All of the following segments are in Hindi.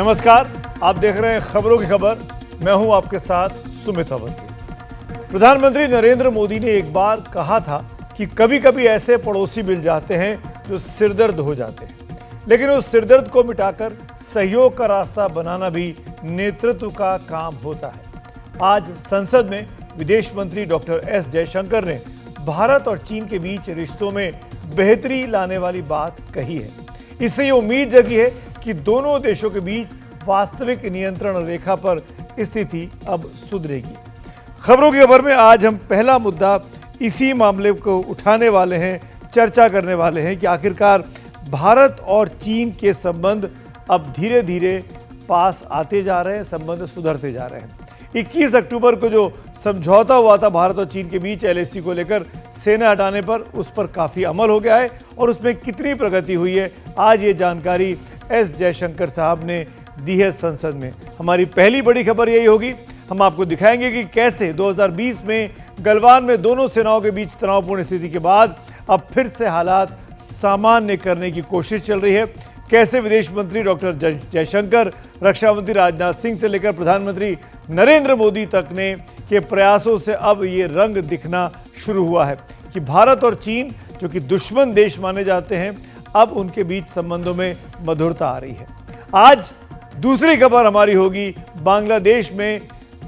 नमस्कार, आप देख रहे हैं खबरों की खबर। मैं हूं आपके साथ सुमित अवस्थी। प्रधानमंत्री नरेंद्र मोदी ने एक बार कहा था कि कभी कभी ऐसे पड़ोसी मिल जाते हैं जो सिरदर्द हो जाते हैं, लेकिन उस सिरदर्द को मिटाकर सहयोग का रास्ता बनाना भी नेतृत्व का काम होता है। आज संसद में विदेश मंत्री डॉक्टर एस जयशंकर ने भारत और चीन के बीच रिश्तों में बेहतरी लाने वाली बात कही है। इससे ये उम्मीद जगी है कि दोनों देशों के बीच वास्तविक नियंत्रण रेखा पर स्थिति अब सुधरेगी। खबरों की खबर में आज हम पहला मुद्दा इसी मामले को उठाने वाले हैं, चर्चा करने वाले हैं कि आखिरकार भारत और चीन के संबंध अब धीरे धीरे पास आते जा रहे हैं, संबंध सुधरते जा रहे हैं। 21 अक्टूबर को जो समझौता हुआ था भारत और चीन के बीच एलएसी को लेकर सेना हटाने पर, उस पर काफ़ी अमल हो गया है और उसमें कितनी प्रगति हुई है, आज ये जानकारी एस जयशंकर साहब ने दी है संसद में। हमारी पहली बड़ी खबर यही होगी। हम आपको दिखाएंगे कि कैसे 2020 में गलवान में दोनों सेनाओं के बीच तनावपूर्ण स्थिति के बाद अब फिर से हालात सामान्य करने की कोशिश चल रही है। कैसे विदेश मंत्री डॉक्टर जयशंकर, रक्षा मंत्री राजनाथ सिंह से लेकर प्रधानमंत्री नरेंद्र मोदी तक ने के प्रयासों से अब ये रंग दिखना शुरू हुआ है कि भारत और चीन, जो कि दुश्मन देश माने जाते हैं, अब उनके बीच संबंधों में मधुरता आ रही है। आज दूसरी खबर हमारी होगी बांग्लादेश में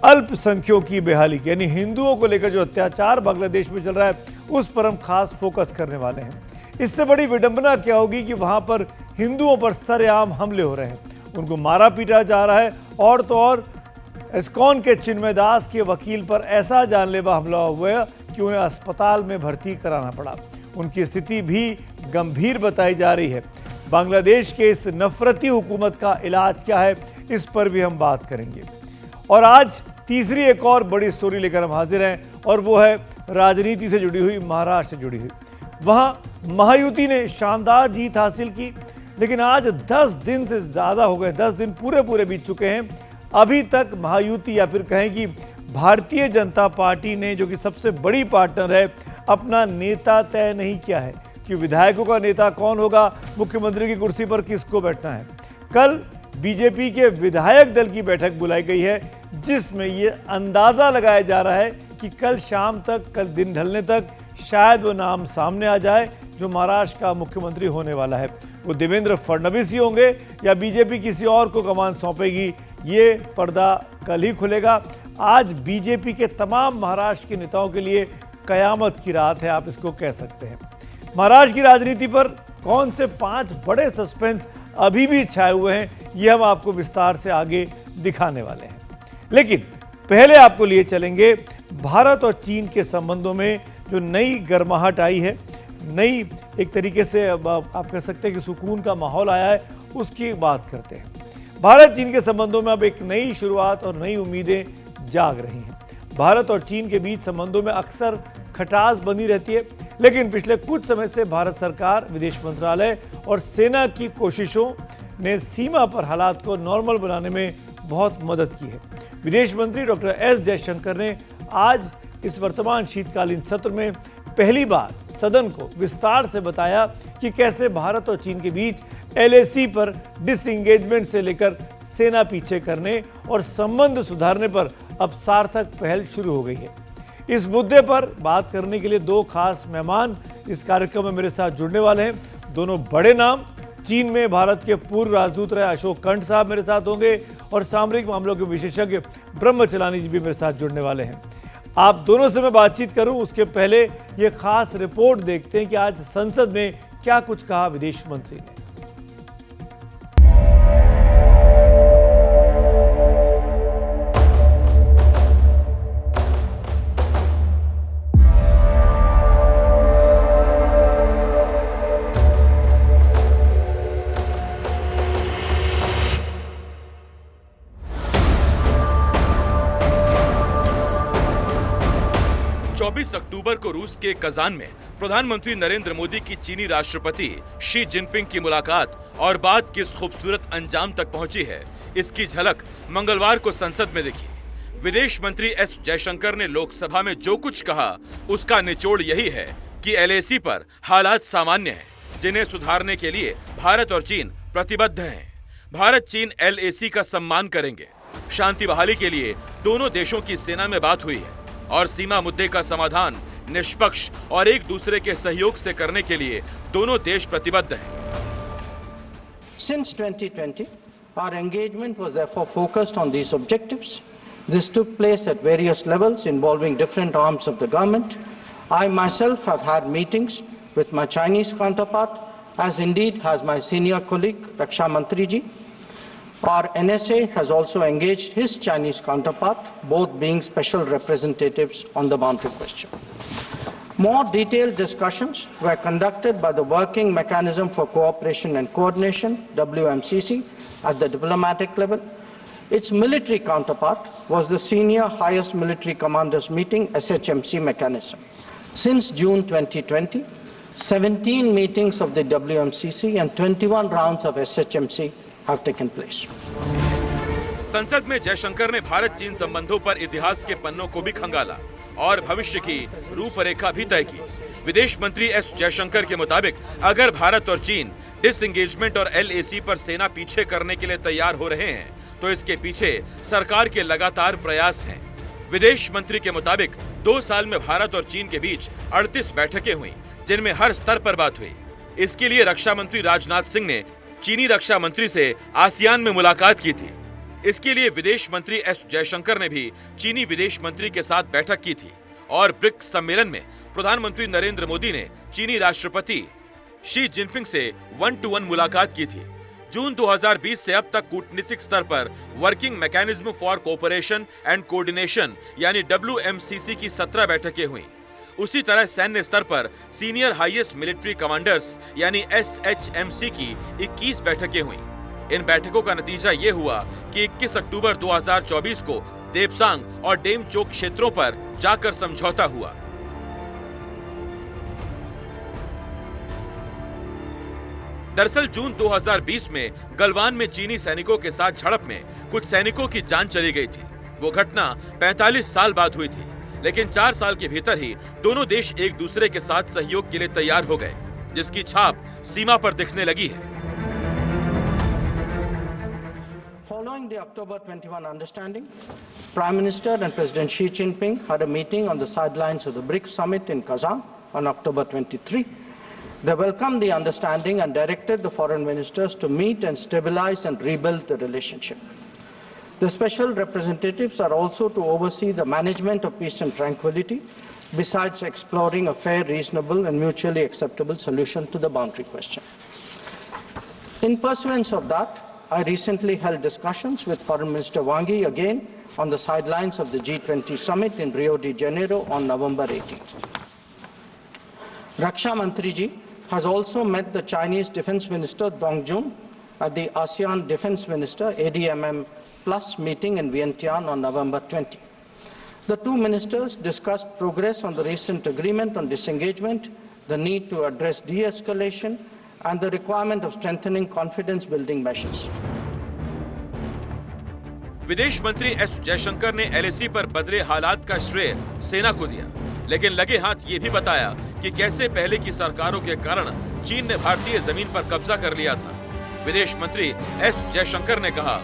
अल्पसंख्यकों की बहाली की, यानी हिंदुओं को लेकर जो अत्याचार बांग्लादेश में चल रहा है उस पर हम खास फोकस करने वाले हैं। इससे बड़ी विडंबना क्या होगी कि वहां पर हिंदुओं पर सरेआम हमले हो रहे हैं, उनको मारा पीटा जा रहा है और तो और इस्कॉन के चिन्मय दास के वकील पर ऐसा जानलेवा हमला हुआ कि उन्हें अस्पताल में भर्ती कराना पड़ा। उनकी स्थिति भी गंभीर बताई जा रही है। बांग्लादेश के इस नफरती हुकूमत का इलाज क्या है, इस पर भी हम बात करेंगे। और आज तीसरी एक और बड़ी स्टोरी लेकर हम हाजिर हैं और वो है राजनीति से जुड़ी हुई, महाराष्ट्र से जुड़ी हुई। वहाँ महायुति ने शानदार जीत हासिल की, लेकिन आज 10 दिन से ज़्यादा हो गए, 10 दिन पूरे बीत चुके हैं। अभी तक महायुति या फिर कहें कि भारतीय जनता पार्टी ने, जो कि सबसे बड़ी पार्टनर है, अपना नेता तय नहीं किया है कि विधायकों का नेता कौन होगा, मुख्यमंत्री की कुर्सी पर किसको बैठना है। कल बीजेपी के विधायक दल की बैठक बुलाई गई है, जिसमें ये अंदाज़ा लगाया जा रहा है कि कल शाम तक, कल दिन ढलने तक शायद वो नाम सामने आ जाए जो महाराष्ट्र का मुख्यमंत्री होने वाला है। वो देवेंद्र फडणवीस ही होंगे या बीजेपी किसी और को कमान सौंपेगी, ये पर्दा कल ही खुलेगा। आज बीजेपी के तमाम महाराष्ट्र के नेताओं के लिए कयामत की रात है, आप इसको कह सकते हैं। महाराष्ट्र की राजनीति पर कौन से 5 बड़े सस्पेंस अभी भी छाए हुए हैं, ये हम आपको विस्तार से आगे दिखाने वाले हैं। लेकिन पहले आपको लिए चलेंगे भारत और चीन के संबंधों में जो नई गर्माहट आई है, नई एक तरीके से आप कह सकते हैं कि सुकून का माहौल आया है, उसकी बात करते हैं। भारत चीन के संबंधों में अब एक नई शुरुआत और नई उम्मीदें जाग रही हैं। भारत और चीन के बीच संबंधों में अक्सर खटास बनी रहती है, लेकिन पिछले कुछ समय से भारत सरकार, विदेश मंत्रालय और सेना की कोशिशों ने सीमा पर हालात को नॉर्मल बनाने में बहुत मदद की है। विदेश मंत्री डॉक्टर एस जयशंकर ने आज इस वर्तमान शीतकालीन सत्र में पहली बार सदन को विस्तार से बताया कि कैसे भारत और चीन के बीच एलएसी पर डिसएंगेजमेंट से लेकर सेना पीछे करने और संबंध सुधारने पर अब सार्थक पहल शुरू हो गई है। इस मुद्दे पर बात करने के लिए 2 खास मेहमान इस कार्यक्रम में मेरे साथ जुड़ने वाले हैं। दोनों बड़े नाम, चीन में भारत के पूर्व राजदूत रहे अशोक कंठ साहब मेरे साथ होंगे और सामरिक मामलों के विशेषज्ञ ब्रह्मचलानी जी भी मेरे साथ जुड़ने वाले हैं। आप दोनों से मैं बातचीत करूं उसके पहले ये खास रिपोर्ट देखते हैं कि आज संसद में क्या कुछ कहा विदेश मंत्री ने। 24 अक्टूबर को रूस के कजान में प्रधानमंत्री नरेंद्र मोदी की चीनी राष्ट्रपति शी जिनपिंग की मुलाकात और बात किस खूबसूरत अंजाम तक पहुंची है, इसकी झलक मंगलवार को संसद में दिखी। विदेश मंत्री एस जयशंकर ने लोकसभा में जो कुछ कहा उसका निचोड़ यही है कि एलएसी पर हालात सामान्य हैं, जिन्हें सुधारने के लिए भारत और चीन प्रतिबद्ध हैं। भारत चीन LAC का सम्मान करेंगे। शांति बहाली के लिए दोनों देशों की सेना में बात हुई है और सीमा मुद्दे का समाधान निष्पक्ष और एक दूसरे के सहयोग से करने के लिए दोनों देश प्रतिबद्ध हैं। Since 2020, our engagement was therefore focused on these objectives. This took place at various levels involving different arms of the government. I myself have had meetings with my Chinese counterpart, as indeed has my senior colleague Raksha Mantri ji. Our NSA has also engaged his Chinese counterpart, both being special representatives on the boundary question. More detailed discussions were conducted by the Working Mechanism for Cooperation and Coordination, WMCC, at the diplomatic level. Its military counterpart was the Senior Highest Military Commanders Meeting, SHMC mechanism. Since June 2020, 17 meetings of the WMCC and 21 rounds of SHMC have taken place. संसद में जयशंकर ने भारत चीन संबंधों पर इतिहास के पन्नों को भी खंगाला और भविष्य की रूपरेखा भी तय की। विदेश मंत्री एस जयशंकर के मुताबिक अगर भारत और चीन डिसएंगेजमेंट और LAC पर सेना पीछे करने के लिए तैयार हो रहे हैं तो इसके पीछे सरकार के लगातार प्रयास हैं। विदेश मंत्री के मुताबिक 2 साल में भारत और चीन के बीच 38 बैठकें हुई जिनमें हर स्तर पर बात हुई। इसके लिए रक्षा मंत्री राजनाथ सिंह ने चीनी रक्षा मंत्री से आसियान में मुलाकात की थी। इसके लिए विदेश मंत्री एस जयशंकर ने भी चीनी विदेश मंत्री के साथ बैठक की थी और ब्रिक्स सम्मेलन में प्रधानमंत्री नरेंद्र मोदी ने चीनी राष्ट्रपति शी जिनपिंग से 1-to-1 मुलाकात की थी। जून 2020 से अब तक कूटनीतिक स्तर पर working mechanism for cooperation and coordination यानी WMCC की 17 बैठकें हुई। उसी तरह सैन्य स्तर पर सीनियर हाईएस्ट मिलिट्री कमांडर्स यानी SHMC की 21 बैठकें हुई। इन बैठकों का नतीजा ये हुआ कि 21 अक्टूबर 2024 को देपसांग और डेमचोक क्षेत्रों पर जाकर समझौता हुआ। दरअसल जून 2020 में गलवान में चीनी सैनिकों के साथ झड़प में कुछ सैनिकों की जान चली गई थी। वो घटना 45 साल बाद हुई थी, लेकिन 4 साल के भीतर ही दोनों देश एक दूसरे के साथ सहयोग के लिए तैयार हो गए, जिसकी छाप सीमा पर दिखने लगी है। Following the October 21 understanding, Prime Minister and President Xi Jinping had a meeting on the sidelines of the BRICS summit in Kazan on October 23. They welcomed the understanding and directed the foreign ministers to meet and stabilize and rebuild the relationship. The special representatives are also to oversee the management of peace and tranquility, besides exploring a fair, reasonable and mutually acceptable solution to the boundary question. In pursuance of that, I recently held discussions with Foreign Minister Wang Yi again on the sidelines of the G20 summit in Rio de Janeiro on November 18th. Raksha Mantri ji has also met the Chinese Defense Minister Dong Jun at the ASEAN Defense Minister ADMM Plus meeting in Vientiane on November 20. The two ministers discussed progress on the recent agreement on disengagement, the need to address de-escalation, and the requirement of strengthening confidence-building measures. विदेश मंत्री एस जयशंकर ने LAC पर बदले हालात का श्रेय सेना को दिया, लेकिन लगे हाथ ये भी बताया कि कैसे पहले की सरकारों के कारण चीन ने भारतीय जमीन पर कब्जा कर लिया था। विदेश मंत्री एस जयशंकर ने कहा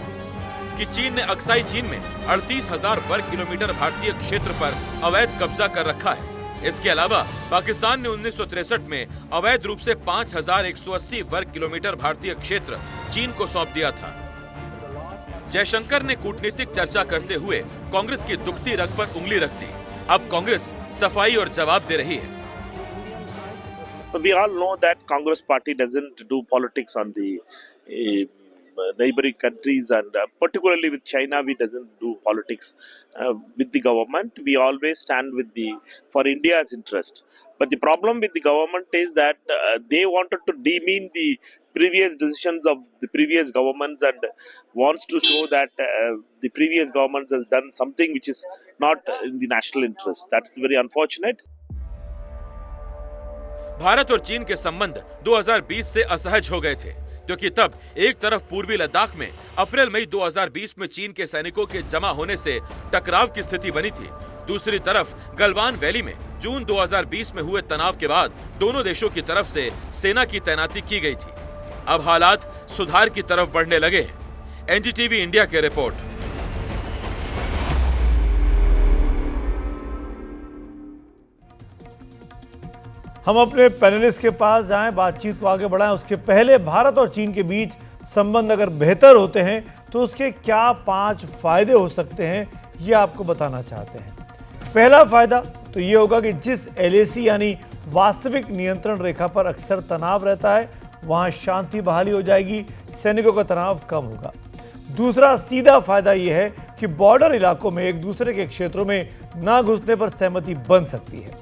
कि चीन ने अक्साई चीन में 38,000 वर्ग किलोमीटर भारतीय क्षेत्र पर अवैध कब्जा कर रखा है। इसके अलावा पाकिस्तान ने 1963 में अवैध रूप से 5,180 वर्ग किलोमीटर भारतीय क्षेत्र चीन को सौंप दिया था। जयशंकर ने कूटनीतिक चर्चा करते हुए कांग्रेस की दुखती रग पर उंगली रख दी। अब कांग्रेस सफाई और जवाब दे रही है। We all know that Congress party doesn't do politics on the neighboring countries, and particularly with China, we doesn't do politics with the government. We always stand with for India's interest. But the problem with the government is that they wanted to demean the previous decisions of the previous governments and wants to show that the previous governments has done something which is not in the national interest. That's very unfortunate. Bharat और चीन के संबंध 2020 से असहज हो गए थे, क्योंकि तब एक तरफ पूर्वी लद्दाख में अप्रैल-मई 2020 में चीन के सैनिकों के जमा होने से टकराव की स्थिति बनी थी। दूसरी तरफ गलवान वैली में जून 2020 में हुए तनाव के बाद दोनों देशों की तरफ से सेना की तैनाती की गई थी। अब हालात सुधार की तरफ बढ़ने लगे। एनडीटीवी इंडिया की रिपोर्ट। हम अपने पैनलिस्ट के पास जाएं, बातचीत को आगे बढ़ाएं। उसके पहले भारत और चीन के बीच संबंध अगर बेहतर होते हैं तो उसके क्या 5 फायदे हो सकते हैं, ये आपको बताना चाहते हैं। पहला फायदा तो ये होगा कि जिस एलएसी यानी वास्तविक नियंत्रण रेखा पर अक्सर तनाव रहता है, वहां शांति बहाली हो जाएगी, सैनिकों का तनाव कम होगा। दूसरा सीधा फायदा यह है कि बॉर्डर इलाकों में एक दूसरे के क्षेत्रों में ना घुसने पर सहमति बन सकती है।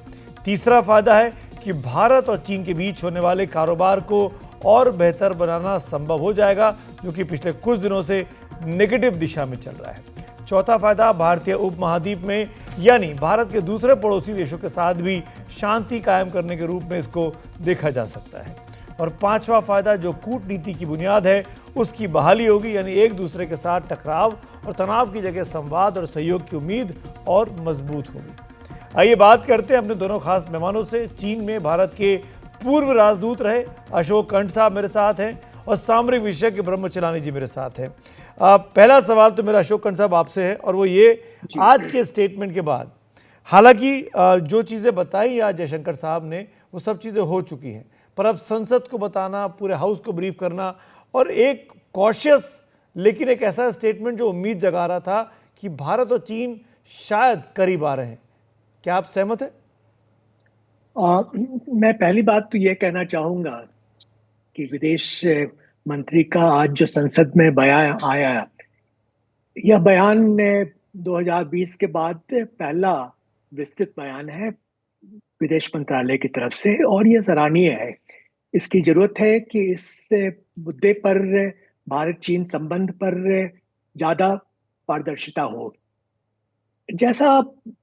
तीसरा फायदा है कि भारत और चीन के बीच होने वाले कारोबार को और बेहतर बनाना संभव हो जाएगा, जो कि पिछले कुछ दिनों से नेगेटिव दिशा में चल रहा है। चौथा फायदा भारतीय उपमहाद्वीप में यानी भारत के दूसरे पड़ोसी देशों के साथ भी शांति कायम करने के रूप में इसको देखा जा सकता है। और पांचवा फायदा जो कूटनीति की बुनियाद है उसकी बहाली होगी, यानी एक दूसरे के साथ टकराव और तनाव की जगह संवाद और सहयोग की उम्मीद और मजबूत होगी। आइए बात करते हैं अपने दोनों खास मेहमानों से। चीन में भारत के पूर्व राजदूत रहे अशोक कंठ साहब मेरे साथ हैं और सामरिक विशेषज्ञ ब्रह्मचलानी जी मेरे साथ हैं। पहला सवाल तो मेरा अशोक कंठ साहब आपसे है, और वो ये, आज के स्टेटमेंट के बाद हालांकि जो चीज़ें बताई आज जयशंकर साहब ने वो सब चीज़ें हो चुकी हैं, पर अब संसद को बताना, पूरे हाउस को ब्रीफ करना और एक कॉशियस लेकिन एक ऐसा स्टेटमेंट जो उम्मीद जगा रहा था कि भारत और चीन शायद करीब आ रहे हैं। क्या आप सहमत हैं? मैं पहली बात तो ये कहना चाहूंगा कि विदेश मंत्री का आज जो संसद में बयान आया, यह बयान 2020 के बाद पहला विस्तृत बयान है विदेश मंत्रालय की तरफ से, और यह सराहनीय है। इसकी जरूरत है कि इस मुद्दे पर, भारत चीन संबंध पर ज्यादा पारदर्शिता हो। जैसा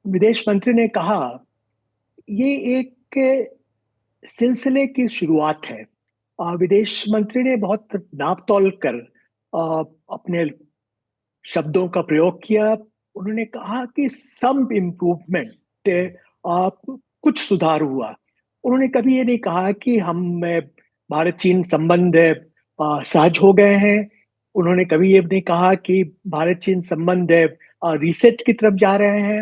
विदेश मंत्री ने कहा, ये एक सिलसिले की शुरुआत है। विदेश मंत्री ने बहुत नाप तोल कर अपने शब्दों का प्रयोग किया। उन्होंने कहा कि सम इम्प्रूवमेंट, कुछ सुधार हुआ। उन्होंने कभी ये नहीं कहा कि हम भारत चीन संबंध सहज हो गए हैं। उन्होंने कभी ये नहीं कहा कि भारत चीन संबंध रीसेट की तरफ जा रहे हैं।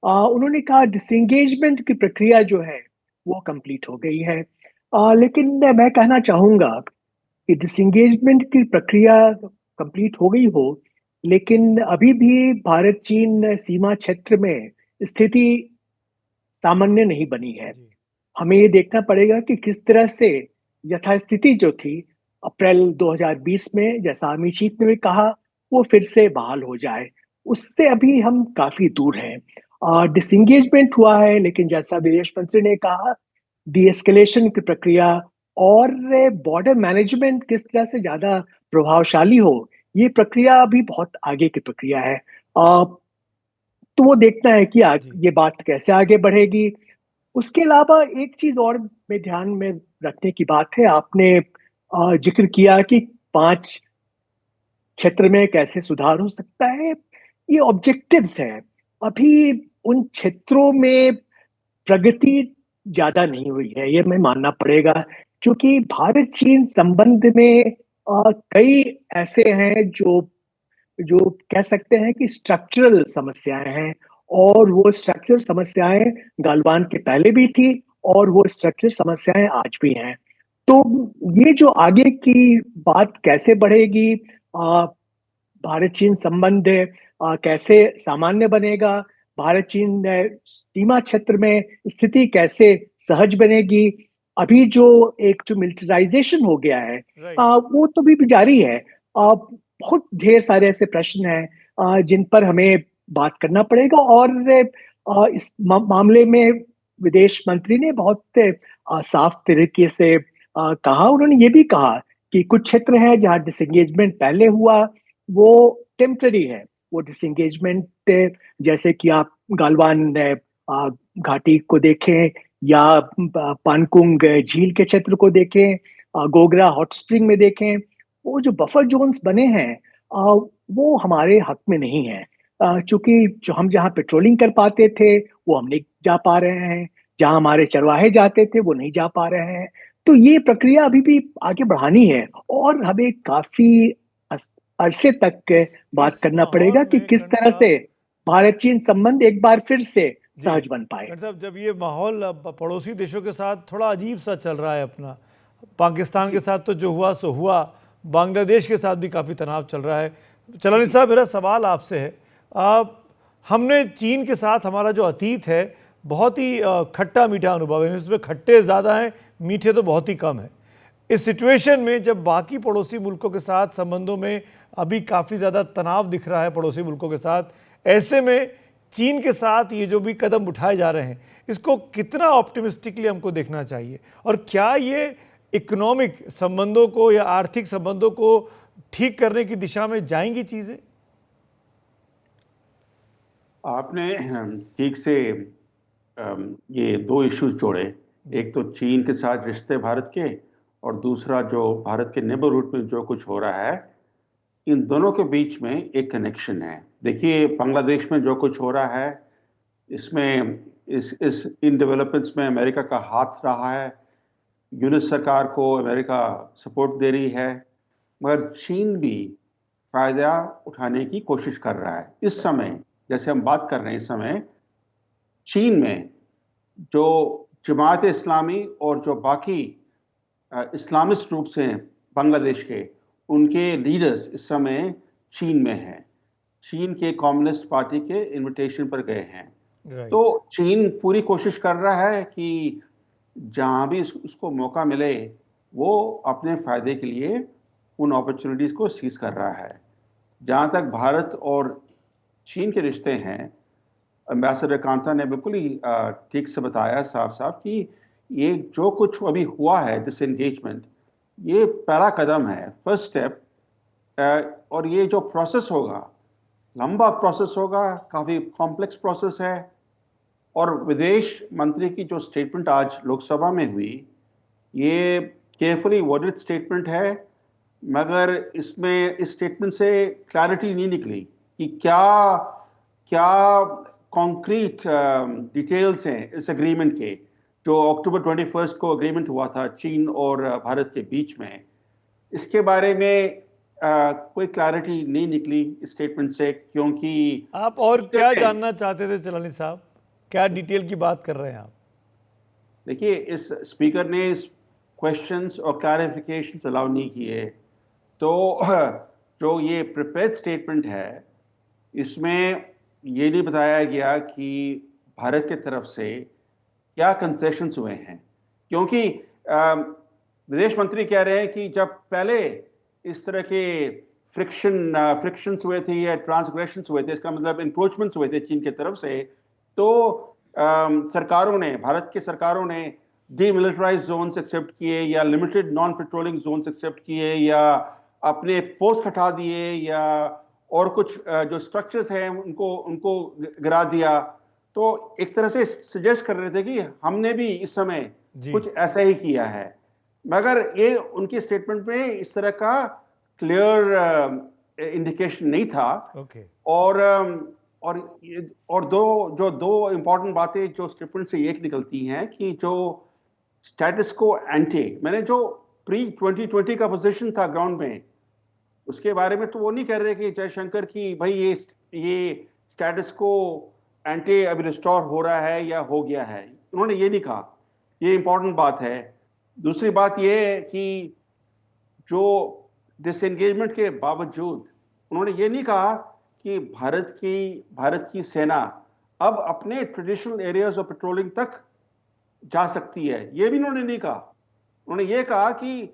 उन्होंने कहा डिसएंगेजमेंट की प्रक्रिया जो है वो कंप्लीट हो गई है। लेकिन मैं कहना चाहूंगा कि डिसएंगेजमेंट की प्रक्रिया कंप्लीट हो गई हो, लेकिन अभी भी भारत चीन सीमा क्षेत्र में स्थिति सामान्य नहीं बनी है। हमें ये देखना पड़ेगा कि किस तरह से यथास्थिति जो थी अप्रैल 2020 में, जैसा आर्मी चीफ ने भी कहा, वो फिर से बहाल हो जाए। उससे अभी हम काफी दूर हैं। डिसएंगेजमेंट हुआ है, लेकिन जैसा विदेश मंत्री ने कहा, डीएस्केलेशन की प्रक्रिया और बॉर्डर मैनेजमेंट किस तरह से ज्यादा प्रभावशाली हो, ये प्रक्रिया अभी बहुत आगे की प्रक्रिया है। तो वो देखना है कि ये बात कैसे आगे बढ़ेगी। उसके अलावा एक चीज और में ध्यान में रखने की बात है। आपने जिक्र किया कि 5 क्षेत्र में कैसे सुधार हो सकता है। ये ऑब्जेक्टिव्स हैं। अभी उन क्षेत्रों में प्रगति ज्यादा नहीं हुई है, ये मैं मानना पड़ेगा, क्योंकि भारत चीन संबंध में कई ऐसे हैं जो कह सकते हैं कि स्ट्रक्चरल समस्याएं हैं, और वो स्ट्रक्चरल समस्याएं गालवान के पहले भी थी और वो स्ट्रक्चरल समस्याएं आज भी हैं। तो ये जो आगे की बात कैसे बढ़ेगी, भारत चीन संबंध कैसे सामान्य बनेगा, भारत चीन सीमा क्षेत्र में स्थिति कैसे सहज बनेगी, अभी जो मिलिटराइजेशन हो गया है वो तो भी जारी है। बहुत ढेर सारे ऐसे प्रश्न हैं जिन पर हमें बात करना पड़ेगा, और इस मामले में विदेश मंत्री ने बहुत साफ तरीके से कहा। उन्होंने ये भी कहा कि कुछ क्षेत्र हैं जहां डिसएंगेजमेंट पहले हुआ, वो टेम्पररी है। वो डिसएंगेजमेंट, जैसे कि आप गालवान घाटी को देखें या पानकुंग झील के क्षेत्र को देखें, गोगरा हॉट स्प्रिंग में देखें, वो जो बफर जोन्स बने हैं वो हमारे हक में नहीं है। चूंकि जो हम जहाँ पेट्रोलिंग कर पाते थे वो हम नहीं जा पा रहे हैं, जहाँ हमारे चरवाहे जाते थे वो नहीं जा पा रहे हैं। तो ये प्रक्रिया अभी भी आगे बढ़ानी है और हमें काफी अरसे तक बात करना पड़ेगा कि किस तरह से भारत चीन संबंध एक बार फिर से सहज बन पाए। डॉक्टर साहब, जब ये माहौल अब पड़ोसी देशों के साथ थोड़ा अजीब सा चल रहा है अपना, पाकिस्तान के साथ तो जो हुआ सो हुआ, बांग्लादेश के साथ भी काफ़ी तनाव चल रहा है। चलानी साहब, मेरा सवाल आपसे है, हमने चीन के साथ हमारा जो अतीत है बहुत ही खट्टा मीठा अनुभव है, इसमें खट्टे ज़्यादा हैं, मीठे तो बहुत ही कम है। इस सिचुएशन में जब बाकी पड़ोसी मुल्कों के साथ संबंधों में अभी काफ़ी ज़्यादा तनाव दिख रहा है पड़ोसी मुल्कों के साथ, ऐसे में चीन के साथ ये जो भी कदम उठाए जा रहे हैं, इसको कितना ऑप्टिमिस्टिकली हमको देखना चाहिए, और क्या ये इकोनॉमिक संबंधों को या आर्थिक संबंधों को ठीक करने की दिशा में जाएंगी चीज़ें? आपने ठीक से ये दो इश्यूज जोड़े। एक तो चीन के साथ रिश्ते भारत के, और दूसरा जो भारत के नेबरहुड में जो कुछ हो रहा है, इन दोनों के बीच में एक कनेक्शन है। देखिए, बांग्लादेश में जो कुछ हो रहा है, इसमें इन डेवलपमेंट्स में अमेरिका का हाथ रहा है। यूनिस सरकार को अमेरिका सपोर्ट दे रही है, मगर चीन भी फ़ायदा उठाने की कोशिश कर रहा है। इस समय जैसे हम बात कर रहे हैं, इस समय चीन में जो जमात इस्लामी और जो बाकी इस्लामिस्ट ग्रुप से हैं बांग्लादेश के, उनके लीडर्स इस समय चीन में हैं, चीन के कम्युनिस्ट पार्टी के इनविटेशन पर गए हैं। तो चीन पूरी कोशिश कर रहा है कि जहाँ भी उसको मौका मिले वो अपने फ़ायदे के लिए उन अपॉर्चुनिटीज़ को सीज कर रहा है। जहाँ तक भारत और चीन के रिश्ते हैं, एम्बेसडर कांता ने बिल्कुल ही ठीक से बताया साफ साफ कि ये जो कुछ अभी हुआ है डिसएंगेजमेंट, ये पहला कदम है, फर्स्ट स्टेप, और ये जो प्रोसेस होगा लंबा प्रोसेस होगा, काफ़ी कॉम्प्लेक्स प्रोसेस है। और विदेश मंत्री की जो स्टेटमेंट आज लोकसभा में हुई, ये केयरफुली वर्डेड स्टेटमेंट है, मगर इसमें इस स्टेटमेंट से क्लैरिटी नहीं निकली कि क्या क्या कॉन्क्रीट डिटेल्स हैं इस एग्रीमेंट के, जो अक्टूबर 21 को एग्रीमेंट हुआ था चीन और भारत के बीच में। इसके बारे में कोई क्लैरिटी नहीं निकली इस स्टेटमेंट से, क्योंकि आप और क्या जानना चाहते थे चलानी साहब, क्या डिटेल की बात कर रहे हैं आप? देखिए, इस स्पीकर ने क्वेश्चंस और क्लैरिफिकेशन अलाउ नहीं किए, तो जो ये प्रिपेयर्ड स्टेटमेंट है, इसमें ये नहीं बताया गया कि भारत की तरफ से क्या कंसेशंस हुए हैं। क्योंकि विदेश मंत्री कह रहे हैं कि जब पहले इस तरह के फ्रिक्शंस हुए थे या ट्रांसग्रेशंस हुए थे, इसका मतलब इंक्रोचमेंट्स हुए थे चीन की तरफ से, तो सरकारों ने, भारत की सरकारों ने डीमिलिटराइज्ड जोन्स एक्सेप्ट किए, या limited non patrolling zones accept किए, या अपने पोस्ट हटा दिए, या और कुछ जो स्ट्रक्चर्स हैं उनको गिरा दिया। तो एक तरह से सजेस्ट कर रहे थे कि हमने भी इस समय कुछ ऐसा ही किया है, मगर ये उनकी स्टेटमेंट में इस तरह का क्लियर इंडिकेशन नहीं था। और दो इंपॉर्टेंट बातें जो स्टेटमेंट से एक निकलती हैं कि जो स्टेटस को एंटे, मैंने जो प्री 2020 का पोजीशन था ग्राउंड में, उसके बारे में तो वो नहीं कह रहे कि जयशंकर की भाई ये स्टेटस को एंटे अभी रिस्टोर हो रहा है या हो गया है, उन्होंने ये नहीं कहा। ये इंपॉर्टेंट बात है। दूसरी बात ये है कि जो डिसएंगेजमेंट के बावजूद उन्होंने ये नहीं कहा कि भारत की सेना अब अपने ट्रेडिशनल एरियाज ऑफ पेट्रोलिंग तक जा सकती है, ये भी उन्होंने नहीं कहा। उन्होंने ये कहा कि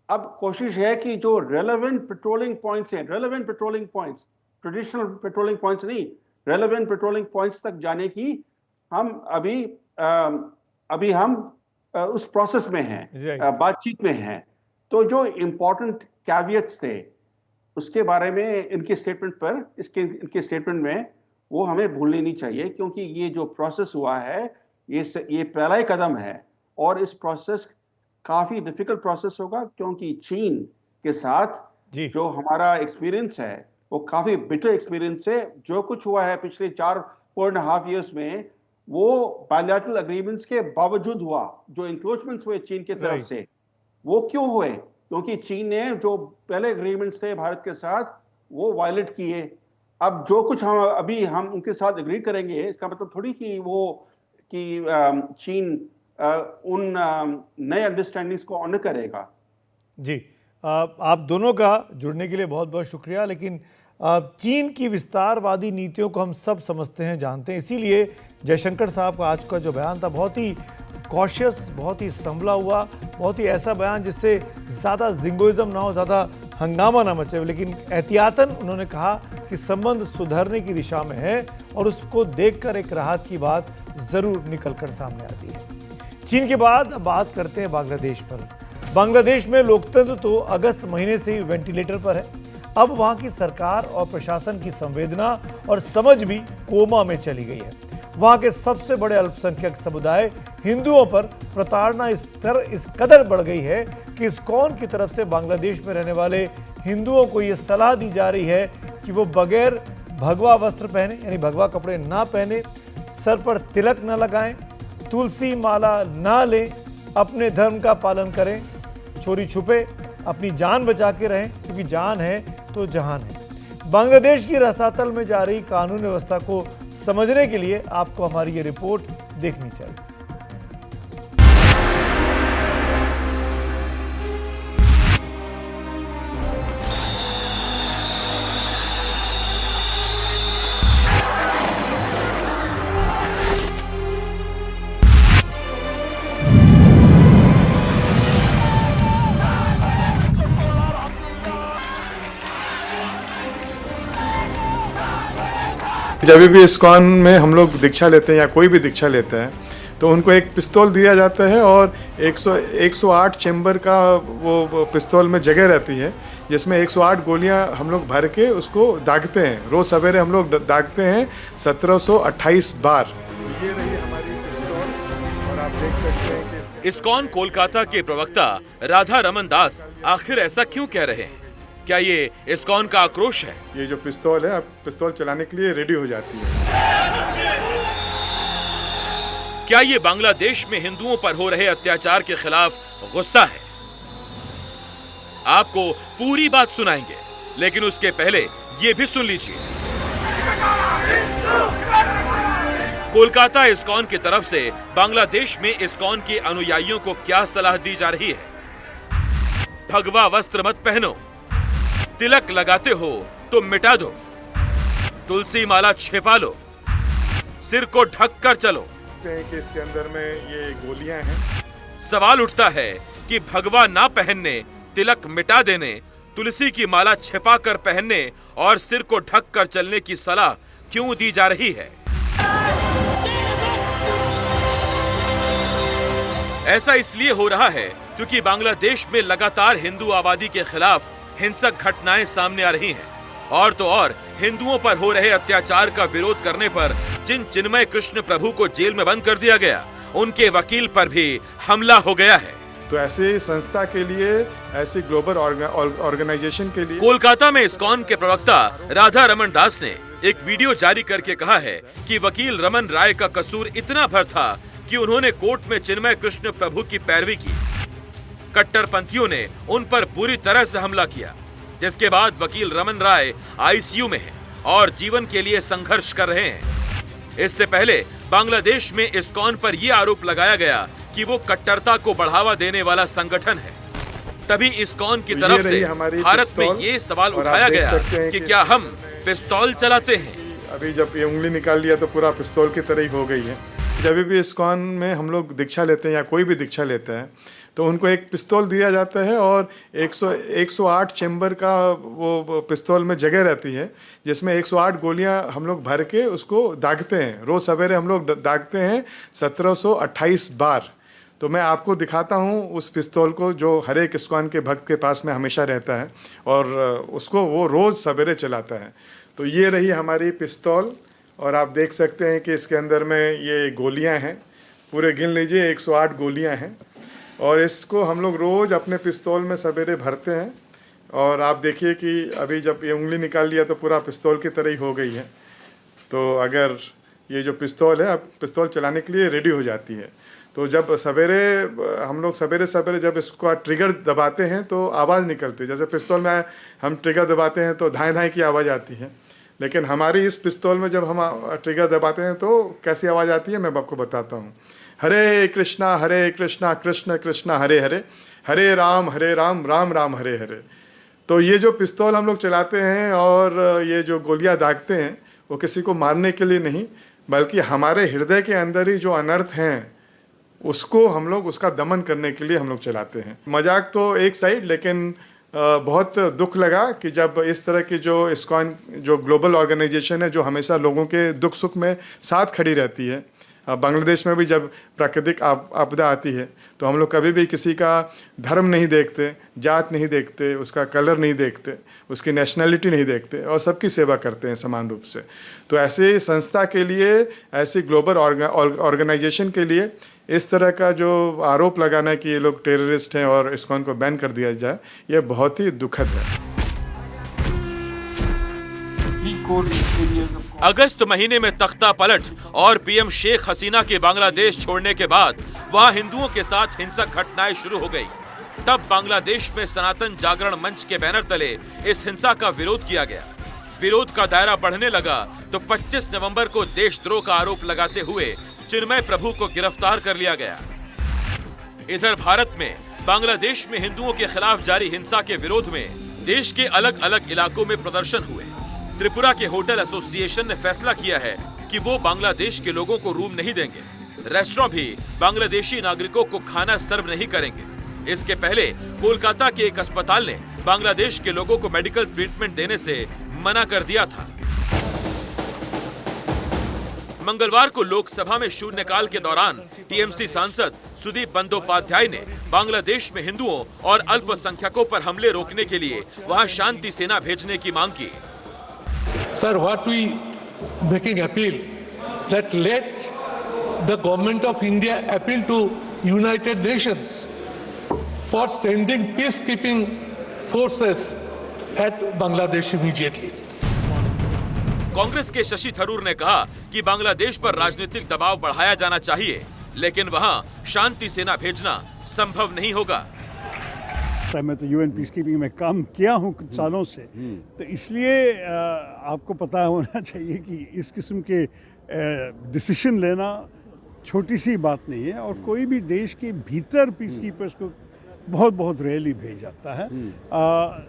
अब कोशिश है कि जो रेलेवेंट पेट्रोलिंग पॉइंट्स हैं, relevant patrolling points, traditional patrolling points नहीं, रेलेवेंट पेट्रोलिंग पॉइंट्स तक जाने की हम अभी हम उस प्रोसेस में हैं, बातचीत में हैं। तो जो इम्पोर्टेंट कैवियट्स थे उसके बारे में इनके स्टेटमेंट में वो हमें भूलनी नहीं चाहिए, क्योंकि ये जो प्रोसेस हुआ है ये पहला ही कदम है, और इस प्रोसेस काफ़ी डिफिकल्ट प्रोसेस होगा, क्योंकि चीन के साथ जो हमारा एक्सपीरियंस है वो काफ़ी बिटर एक्सपीरियंस है। जो कुछ हुआ है पिछले 4.5 ईयर्स में, वो बायलैटरल एग्रीमेंट्स के बावजूद हुआ। जो इंक्रोचमेंट्स हुए चीन की तरफ से, वो क्यों हुए? क्योंकि चीन ने जो पहले एग्रीमेंट्स थे भारत के साथ वो वायलेट किए। अब जो कुछ हम उनके साथ एग्री करेंगे, इसका मतलब थोड़ी कि चीन उन नए अंडरस्टैंडिंग्स को ऑनर करेगा। जी, आप दोनों का जुड़ने के लिए बहुत बहुत शुक्रिया। लेकिन चीन की विस्तारवादी नीतियों को हम सब समझते हैं, जानते हैं, इसीलिए जयशंकर साहब का आज का जो बयान था बहुत ही कॉशियस, बहुत ही संभला हुआ, बहुत ही ऐसा बयान जिससे ज़्यादा जिंगोइज्म ना हो, ज़्यादा हंगामा ना मचे, लेकिन एहतियातन उन्होंने कहा कि संबंध सुधरने की दिशा में है और उसको देखकर एक राहत की बात ज़रूर निकल कर सामने आती है। चीन के बाद बात करते हैं बांग्लादेश पर। बांग्लादेश में लोकतंत्र तो अगस्त महीने से ही वेंटिलेटर पर है। अब वहां की सरकार और प्रशासन की संवेदना और समझ भी कोमा में चली गई है। वहां के सबसे बड़े अल्पसंख्यक समुदाय हिंदुओं पर प्रताड़ना इस कदर बढ़ गई है कि इस्कॉन की तरफ से बांग्लादेश में रहने वाले हिंदुओं को यह सलाह दी जा रही है कि वो बगैर भगवा वस्त्र पहने, यानी भगवा कपड़े ना पहने, सर पर तिलक न लगाएं, तुलसी माला ना लें, अपने धर्म का पालन करें, चोरी छुपे अपनी जान बचा के रहें, क्योंकि जान है तो जहान है। बांग्लादेश की रसातल में जा रही कानून व्यवस्था को समझने के लिए आपको हमारी ये रिपोर्ट देखनी चाहिए। जब भी इस्कॉन में हम लोग दीक्षा लेते हैं या कोई भी दीक्षा लेता है तो उनको एक पिस्तौल दिया जाता है और 108 चेम्बर का वो पिस्तौल में जगह रहती है, जिसमें 108 गोलियां हम लोग भर के उसको दागते हैं। रोज़ सवेरे हम लोग दागते हैं 1728 बार। ये रही हमारी पिस्तौल और आप देख सकते हैं कि इस्कॉन कोलकाता के प्रवक्ता राधा रमन दास आखिर ऐसा क्यों कह रहे हैं? क्या ये इस्कॉन का आक्रोश है? ये जो पिस्तौल है, आप पिस्तौल चलाने के लिए रेडी हो जाती है। क्या ये बांग्लादेश में हिंदुओं पर हो रहे अत्याचार के खिलाफ गुस्सा है? आपको पूरी बात सुनाएंगे, लेकिन उसके पहले ये भी सुन लीजिए। कोलकाता इस्कॉन की तरफ से बांग्लादेश में इस्कॉन के अनुयायियों को क्या सलाह दी जा रही है? भगवा वस्त्र मत पहनो, तिलक लगाते हो तो मिटा दो, तुलसी माला छिपा लो, सिर को ढक कर चलो। कि इसके अंदर में ये गोलियां हैं। सवाल उठता है कि भगवा ना पहनने, तिलक मिटा देने, तुलसी की माला छिपा कर पहनने और सिर को ढक कर चलने की सलाह क्यों दी जा रही है? ऐसा इसलिए हो रहा है क्योंकि बांग्लादेश में लगातार हिंदू आबादी के खिलाफ हिंसक घटनाएं सामने आ रही हैं, और तो और हिंदुओं पर हो रहे अत्याचार का विरोध करने पर जिन चिन्मय कृष्ण प्रभु को जेल में बंद कर दिया गया, उनके वकील पर भी हमला हो गया है। तो ऐसे संस्था के लिए, ऐसी ग्लोबल ऑर्गेनाइजेशन के लिए कोलकाता में इस्कॉन के प्रवक्ता राधा रमन दास ने एक वीडियो जारी करके कहा है कि वकील रमन राय का कसूर इतना भर था कि उन्होंने कोर्ट में चिन्मय कृष्ण प्रभु की पैरवी की। कट्टरपंथियों ने उन पर बुरी तरह से हमला किया, जिसके बाद वकील रमन राय आईसीयू में हैं और जीवन के लिए संघर्ष कर रहे हैं। इससे पहले बांग्लादेश में इस्कॉन पर यह आरोप लगाया गया कि वो कट्टरता को बढ़ावा देने वाला संगठन है। तभी इस्कॉन की तरफ से भारत में ये सवाल उठाया गया कि क्या हम पिस्तौल चलाते हैं? अभी जब ये उंगली निकाल लिया तो पूरा पिस्तौल की तरह ही हो गई है। जब भी इस्कॉन में हम लोग दीक्षा लेते हैं या कोई भी दीक्षा लेता है तो उनको एक पिस्तौल दिया जाता है और 108 चेम्बर का वो पिस्तौल में जगह रहती है, जिसमें 108 गोलियां हम लोग भर के उसको दागते हैं। रोज़ सवेरे हम लोग दागते हैं 1728 बार। तो मैं आपको दिखाता हूं उस पिस्तौल को जो हर एक इस्कॉन के भक्त के पास में हमेशा रहता है और उसको वो रोज़ सवेरे चलाता है। तो ये रही हमारी पिस्तौल और आप देख सकते हैं कि इसके अंदर में ये गोलियां हैं, पूरे गिन लीजिए 108 गोलियां हैं और इसको हम लोग रोज़ अपने पिस्तौल में सवेरे भरते हैं। और आप देखिए कि अभी जब ये उंगली निकाल लिया तो पूरा पिस्तौल की तरह ही हो गई है। तो अगर ये जो पिस्तौल है, अब पिस्तौल चलाने के लिए रेडी हो जाती है। तो जब हम लोग सवेरे जब इसको ट्रिगर दबाते हैं तो आवाज़ निकलती है। जैसे पिस्तौल में हम ट्रिगर दबाते हैं तो धाएं धाएं की आवाज़ आती है, लेकिन हमारी इस पिस्तौल में जब हम ट्रिगर दबाते हैं तो कैसी आवाज़ आती है मैं आपको बताता हूँ। हरे कृष्णा कृष्ण कृष्णा हरे हरे, हरे राम राम राम हरे हरे। तो ये जो पिस्तौल हम लोग चलाते हैं और ये जो गोलियां दागते हैं वो किसी को मारने के लिए नहीं, बल्कि हमारे हृदय के अंदर ही जो अनर्थ हैं उसको हम लोग उसका दमन करने के लिए हम लोग चलाते हैं। मजाक तो एक साइड, लेकिन बहुत दुख लगा कि जब इस तरह की जो इस्कॉन जो ग्लोबल ऑर्गेनाइजेशन है जो हमेशा लोगों के दुख सुख में साथ खड़ी रहती है, बांग्लादेश में भी जब प्राकृतिक आपदा आती है तो हम लोग कभी भी किसी का धर्म नहीं देखते, जात नहीं देखते, उसका कलर नहीं देखते, उसकी नेशनलिटी नहीं देखते और सबकी सेवा करते हैं समान रूप से। तो ऐसे संस्था के लिए, ऐसी ग्लोबल ऑर्गेनाइजेशन के लिए इस तरह का जो आरोप लगाना कि ये लोग टेररिस्ट हैं और इस्कॉन को बैन कर दिया जाए, ये बहुत ही दुखद है। अगस्त महीने में तख्ता पलट और पीएम शेख हसीना के बांग्लादेश छोड़ने के बाद वहां हिंदुओं के साथ हिंसक घटनाएं शुरू हो गई। तब बांग्लादेश में सनातन जागरण मंच के बैनर तले इस हिंसा का विरोध किया गया। विरोध का दायरा बढ़ने लगा तो 25 नवंबर को देशद्रोह का आरोप लगाते हुए चिन्मय प्रभु को गिरफ्तार कर लिया गया। इधर भारत में बांग्लादेश में हिंदुओं के खिलाफ जारी हिंसा के विरोध में देश के अलग अलग इलाकों में प्रदर्शन हुए। त्रिपुरा के होटल एसोसिएशन ने फैसला किया है कि वो बांग्लादेश के लोगों को रूम नहीं देंगे। रेस्टोरेंट भी बांग्लादेशी नागरिकों को खाना सर्व नहीं करेंगे। इसके पहले कोलकाता के एक अस्पताल ने बांग्लादेश के लोगों को मेडिकल ट्रीटमेंट देने से मना कर दिया था। मंगलवार को लोकसभा में शून्यकाल के दौरान टीएमसी सांसद सुदीप बंदोपाध्याय ने बांग्लादेश में हिंदुओं और अल्पसंख्यकों पर हमले रोकने के लिए वहां शांति सेना भेजने की मांग की। Sir, what we making appeal that let the government of India appeal to United Nations for sending peacekeeping forces at Bangladesh immediately. Congress के शशि थरूर ने कहा कि बांग्लादेश पर राजनीतिक दबाव बढ़ाया जाना चाहिए, लेकिन वहां शांति सेना भेजना संभव नहीं होगा। मैं तो यूएन पीस कीपिंग में काम किया हूँ कुछ सालों से, तो इसलिए आपको पता होना चाहिए कि इस किस्म के डिसीजन लेना छोटी सी बात नहीं है। और कोई भी देश के भीतर पीस कीपर्स को बहुत रेयरली भेज जाता है,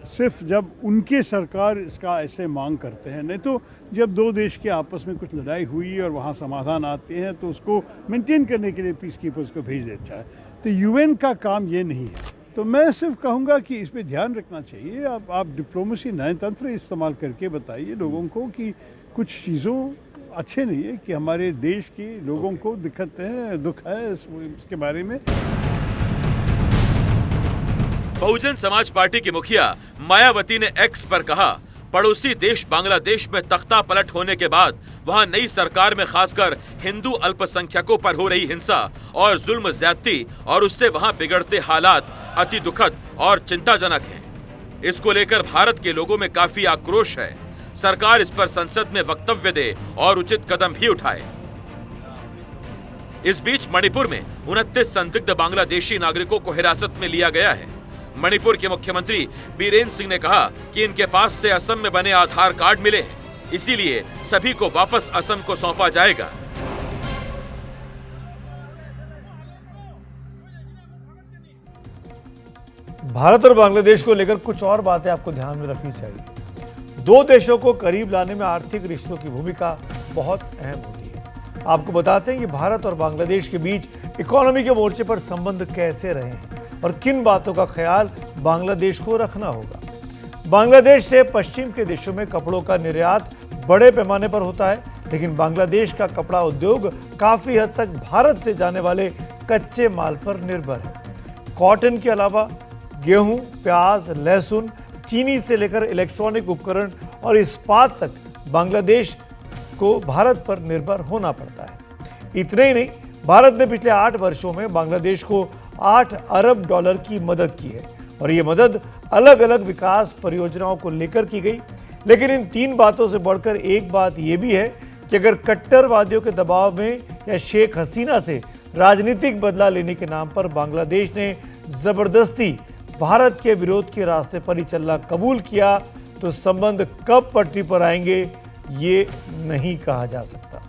सिर्फ जब उनके सरकार इसका ऐसे मांग करते हैं। नहीं तो जब दो देश के आपस में कुछ लड़ाई हुई और वहाँ समाधान आते हैं तो उसको मेंटेन करने के लिए पीस कीपर्स को भेज देता है। तो यूएन का काम ये नहीं है। तो मैं सिर्फ कहूँगा कि इस पे ध्यान रखना चाहिए। आप डिप्लोमेसी नए तंत्र इस्तेमाल करके बताइए लोगों को कि कुछ चीज़ों अच्छे नहीं है कि हमारे देश के लोगों को दुख है इसके बारे में। बहुजन समाज पार्टी की मुखिया मायावती ने एक्स पर कहा, पड़ोसी देश बांग्लादेश में तख्ता पलट होने के बाद वहां नई सरकार में खासकर हिंदू अल्पसंख्यकों पर हो रही हिंसा और जुल्म ज्यादती और उससे वहां बिगड़ते हालात अति दुखद और चिंताजनक हैं। इसको लेकर भारत के लोगों में काफी आक्रोश है। सरकार इस पर संसद में वक्तव्य दे और उचित कदम भी उठाए। इस बीच मणिपुर में 29 संदिग्ध बांग्लादेशी नागरिकों को हिरासत में लिया गया है। मणिपुर के मुख्यमंत्री बीरेन सिंह ने कहा कि इनके पास से असम में बने आधार कार्ड मिले हैं, इसीलिए सभी को वापस असम को सौंपा जाएगा। भारत और बांग्लादेश को लेकर कुछ और बातें आपको ध्यान में रखनी चाहिए। दो देशों को करीब लाने में आर्थिक रिश्तों की भूमिका बहुत अहम होती है। आपको बताते हैं कि भारत और बांग्लादेश के बीच इकोनॉमी के मोर्चे पर संबंध कैसे रहे हैं और किन बातों का ख्याल बांग्लादेश को रखना होगा। बांग्लादेश से पश्चिम के देशों में कपड़ों का निर्यात बड़े पैमाने पर होता है, लेकिन बांग्लादेश का कपड़ा उद्योग काफी हद तक भारत से जाने वाले कच्चे माल पर निर्भर है। कॉटन के अलावा गेहूं, प्याज, लहसुन, चीनी से लेकर इलेक्ट्रॉनिक उपकरण और इस्पात तक बांग्लादेश को भारत पर निर्भर होना पड़ता है। इतने ही नहीं, भारत ने पिछले 8 वर्षों में बांग्लादेश को $8 अरब की मदद की है और ये मदद अलग अलग विकास परियोजनाओं को लेकर की गई। लेकिन इन 3 बातों से बढ़कर एक बात ये भी है कि अगर कट्टरवादियों के दबाव में या शेख हसीना से राजनीतिक बदला लेने के नाम पर बांग्लादेश ने जबरदस्ती भारत के विरोध के रास्ते पर ही चलना कबूल किया तो संबंध कब पटरी पर आएंगे ये नहीं कहा जा सकता।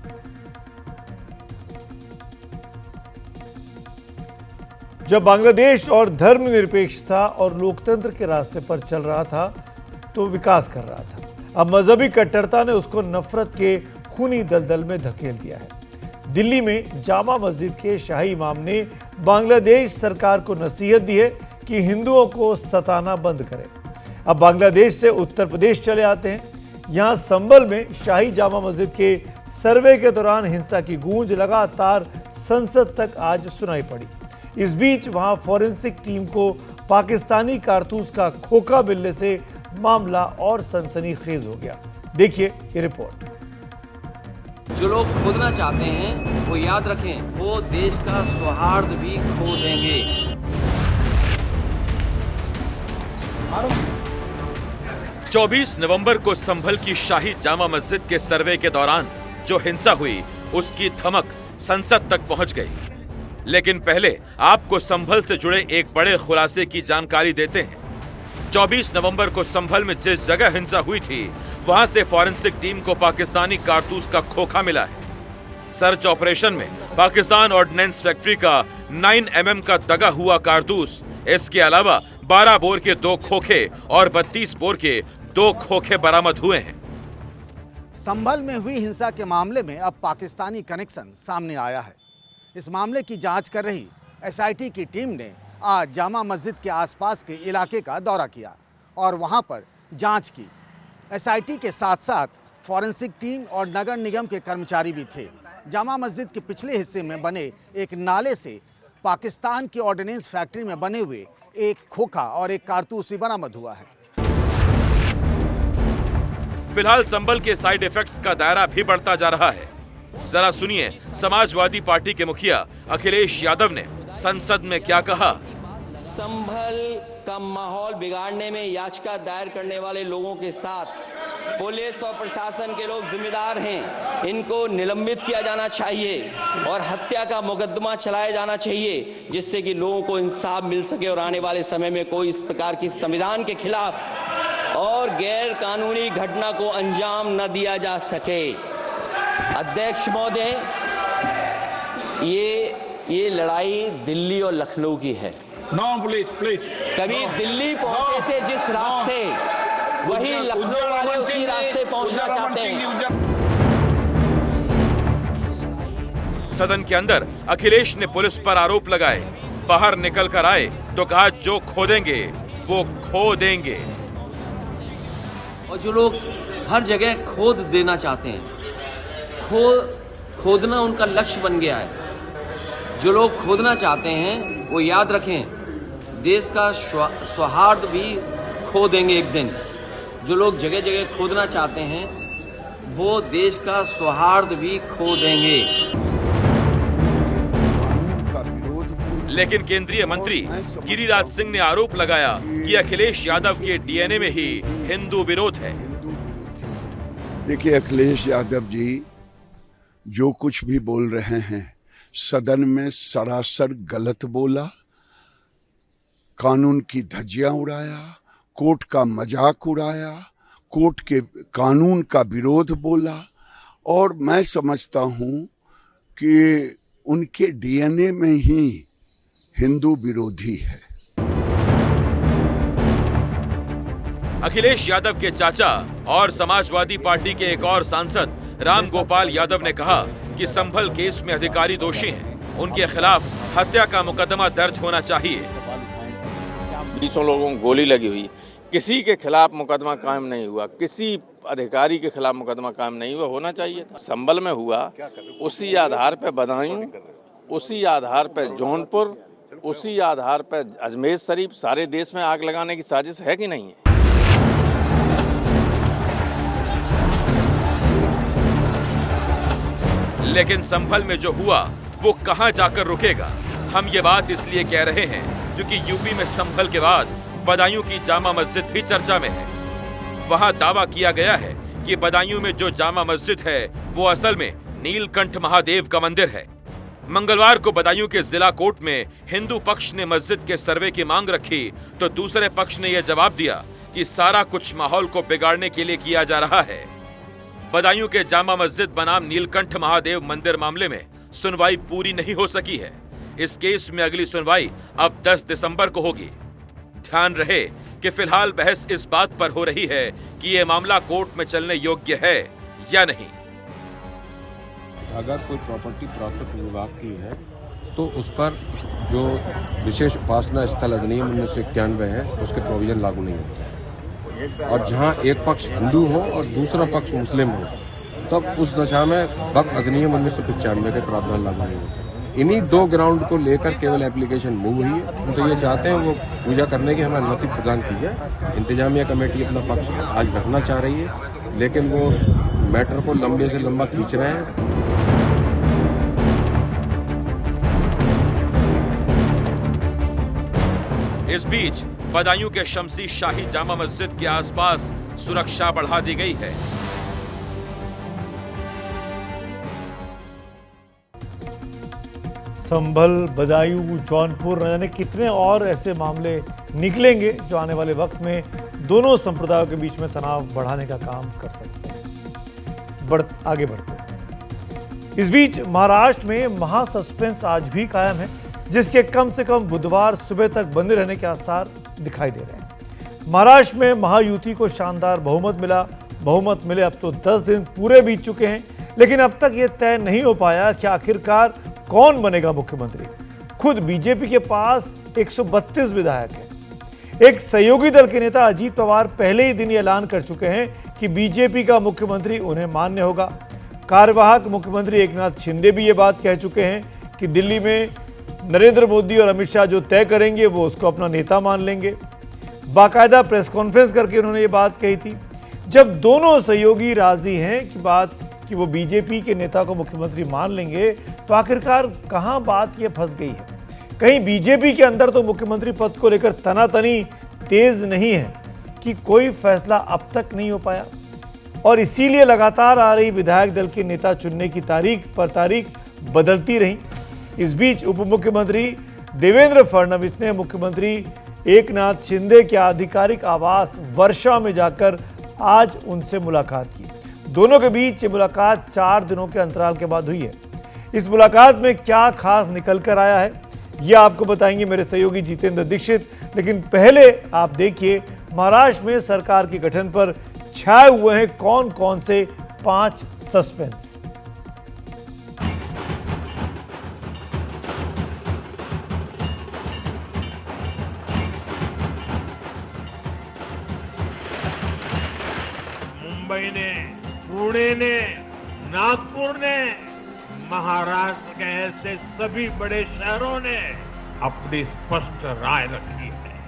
जब बांग्लादेश और धर्मनिरपेक्षता और लोकतंत्र के रास्ते पर चल रहा था तो विकास कर रहा था। अब मजहबी कट्टरता ने उसको नफरत के खूनी दलदल में धकेल दिया है। दिल्ली में जामा मस्जिद के शाही इमाम ने बांग्लादेश सरकार को नसीहत दी है कि हिंदुओं को सताना बंद करे। अब बांग्लादेश से उत्तर प्रदेश चले आते हैं। यहां संभल में शाही जामा मस्जिद के सर्वे के दौरान हिंसा की गूंज लगातार संसद तक आज सुनाई पड़ी। इस बीच वहां फॉरेंसिक टीम को पाकिस्तानी कारतूस का खोखा मिलने से मामला और सनसनीखेज हो गया। देखिए ये रिपोर्ट। जो लोग खोदना चाहते हैं वो याद रखें, वो देश का सौहार्द भी खो देंगे। 24 नवंबर को संभल की शाही जामा मस्जिद के सर्वे के दौरान जो हिंसा हुई उसकी धमक संसद तक पहुंच गई। लेकिन पहले आपको संभल से जुड़े एक बड़े खुलासे की जानकारी देते हैं। 24 नवंबर को संभल में जिस जगह हिंसा हुई थी वहां से फॉरेंसिक टीम को पाकिस्तानी कारतूस का खोखा मिला है। सर्च ऑपरेशन में पाकिस्तान ऑर्डिनेंस फैक्ट्री का 9 mm का दगा हुआ कारतूस, इसके अलावा 12 बोर के 2 खोखे और 32 बोर के 2 खोखे बरामद हुए हैं। संभल में हुई हिंसा के मामले में अब पाकिस्तानी कनेक्शन सामने आया है। इस मामले की जांच कर रही SIT की टीम ने आज जामा मस्जिद के आसपास के इलाके का दौरा किया और वहां पर जांच की। SIT के साथ साथ फॉरेंसिक टीम और नगर निगम के कर्मचारी भी थे। जामा मस्जिद के पिछले हिस्से में बने एक नाले से पाकिस्तान की ऑर्डिनेंस फैक्ट्री में बने हुए एक खोखा और एक कारतूस भी बरामद हुआ है। फिलहाल संभल के साइड इफेक्ट्स का दायरा भी बढ़ता जा रहा है। जरा सुनिए समाजवादी पार्टी के मुखिया अखिलेश यादव ने संसद में क्या कहा। संभल का माहौल बिगाड़ने में याचिका दायर करने वाले लोगों के साथ पुलिस और प्रशासन के लोग जिम्मेदार हैं। इनको निलंबित किया जाना चाहिए और हत्या का मुकदमा चलाया जाना चाहिए, जिससे कि लोगों को इंसाफ मिल सके और आने वाले समय में कोई इस प्रकार की संविधान के खिलाफ और गैर कानूनी घटना को अंजाम न दिया जा सके। अध्यक्ष महोदय, ये लड़ाई दिल्ली और लखनऊ की है। प्लीज। कभी दिल्ली पहुंचे थे जिस रास्ते, वही लखनऊ वाले उसी रास्ते पहुंचना चाहते हैं। सदन के अंदर अखिलेश ने पुलिस पर आरोप लगाए। बाहर निकल कर आए तो कहा जो खोदेंगे वो खो देंगे। और जो लोग हर जगह खोद देना चाहते हैं, खोदना उनका लक्ष्य बन गया है। जो लोग खोदना चाहते हैं वो याद रखें, देश का सौहार्द भी खो देंगे एक दिन। जो लोग जगह जगह खोदना चाहते हैं वो देश का सौहार्द भी खो देंगे। लेकिन केंद्रीय मंत्री गिरिराज सिंह ने आरोप लगाया कि अखिलेश यादव के DNA में ही हिंदू विरोध है। देखिए, अखिलेश यादव जी जो कुछ भी बोल रहे हैं सदन में सरासर गलत बोला, कानून की धज्जियां उड़ाया, कोर्ट का मजाक उड़ाया, कोर्ट के कानून का विरोध बोला और मैं समझता हूं कि उनके DNA में ही हिंदू विरोधी है। अखिलेश यादव के चाचा और समाजवादी पार्टी के एक और सांसद राम गोपाल यादव ने कहा कि संभल केस में अधिकारी दोषी हैं। उनके खिलाफ हत्या का मुकदमा दर्ज होना चाहिए। 20 लोगों को गोली लगी हुई, किसी के खिलाफ मुकदमा कायम नहीं हुआ, किसी अधिकारी के खिलाफ मुकदमा कायम नहीं हुआ, होना चाहिए था। संभल में हुआ, उसी आधार पर बदायूं, उसी आधार पर जौनपुर, उसी आधार पर अजमेर शरीफ, सारे देश में आग लगाने की साजिश है कि नहीं है? लेकिन संभल में जो हुआ वो कहां जाकर रुकेगा? हम ये बात इसलिए कह रहे हैं क्योंकि यूपी में संभल के बाद बदायूं की जामा मस्जिद भी चर्चा में है। वहां दावा किया गया है कि बदायूं में जो जामा मस्जिद है वो असल में नीलकंठ महादेव का मंदिर है। मंगलवार को बदायूं के जिला कोर्ट में हिंदू पक्ष ने मस्जिद के सर्वे की मांग रखी तो दूसरे पक्ष ने यह जवाब दिया कि सारा कुछ माहौल को बिगाड़ने के लिए किया जा रहा है। बदायूं के जामा मस्जिद बनाम नीलकंठ महादेव मंदिर मामले में सुनवाई पूरी नहीं हो सकी है। इस केस में अगली सुनवाई अब 10 दिसंबर को होगी। ध्यान रहे कि फिलहाल बहस इस बात पर हो रही है कि यह मामला कोर्ट में चलने योग्य है या नहीं। अगर कोई प्रॉपर्टी प्रॉपर्टी विभाग की है तो उस पर जो विशेष उपासना स्थल अधिनियम 1991 है उसके प्रोविजन लागू नहीं होते, और जहां एक पक्ष हिंदू हो और दूसरा पक्ष मुस्लिम हो तब उस दशा में वक्फ अधिनियम 1995 के प्रावधान लागू नहीं होते। इन्हीं 2 ग्राउंड को लेकर केवल एप्लीकेशन मूव हुई है। हम तो ये चाहते हैं वो पूजा करने की हमें अनुमति प्रदान की है। इंतजामिया कमेटी अपना पक्ष आज रखना चाह रही है, लेकिन वो उस मैटर को लंबे से लंबा खींच रहे हैं। इस बीच बदायूं के शमसी शाही जामा मस्जिद के आसपास सुरक्षा बढ़ा दी गई है। संभल, बदायूं, जौनपुर, न जाने कितने और ऐसे मामले निकलेंगे जो आने वाले वक्त में दोनों संप्रदायों के बीच में तनाव बढ़ाने का काम कर सकते हैं। आगे बढ़ते हैं। इस बीच महाराष्ट्र में महा सस्पेंस आज भी कायम है, जिसके कम से कम बुधवार सुबह तक बंद रहने के आसार दिखाई दे रहे हैं। महाराष्ट्र में महायुति को शानदार बहुमत मिला। बहुमत मिले अब तो 10 दिन पूरे बीत चुके हैं, लेकिन अब तक ये तय नहीं हो पाया कि आखिरकार कौन बनेगा मुख्यमंत्री। खुद बीजेपी के पास 132 विधायक हैं। एक सहयोगी दल के नेता अजीत पवार पहले ही दिन ऐलान कर चुके हैं कि बीजेपी का मुख्यमंत्री उन्हें मान्य होगा। कार्यवाहक मुख्यमंत्री एकनाथ शिंदे भी ये बात कह चुके हैं कि दिल्ली में नरेंद्र मोदी और अमित शाह जो तय करेंगे वो उसको अपना नेता मान लेंगे। बाकायदा प्रेस कॉन्फ्रेंस करके उन्होंने ये बात कही थी। जब दोनों सहयोगी राजी हैं कि वो बीजेपी के नेता को मुख्यमंत्री मान लेंगे, तो आखिरकार कहां बात ये फंस गई है। कहीं बीजेपी के अंदर तो मुख्यमंत्री पद को लेकर तनातनी तेज नहीं है कि कोई फैसला अब तक नहीं हो पाया, और इसीलिए लगातार आ रही विधायक दल के नेता चुनने की तारीख पर तारीख बदलती रही। इस बीच उप मुख्यमंत्री देवेंद्र फडणवीस ने मुख्यमंत्री एकनाथ शिंदे के आधिकारिक आवास वर्षा में जाकर आज उनसे मुलाकात की। दोनों के बीच ये मुलाकात 4 दिनों के अंतराल के बाद हुई है। इस मुलाकात में क्या खास निकल कर आया है, यह आपको बताएंगे मेरे सहयोगी जितेंद्र दीक्षित। लेकिन पहले आप देखिए महाराष्ट्र में सरकार के गठन पर छाए हुए हैं कौन कौन से 5 सस्पेंस। मुंबई ने, पुणे ने, नागपुर ने, महाराष्ट्र के ऐसे सभी बड़े शहरों ने अपनी स्पष्ट राय रखी है।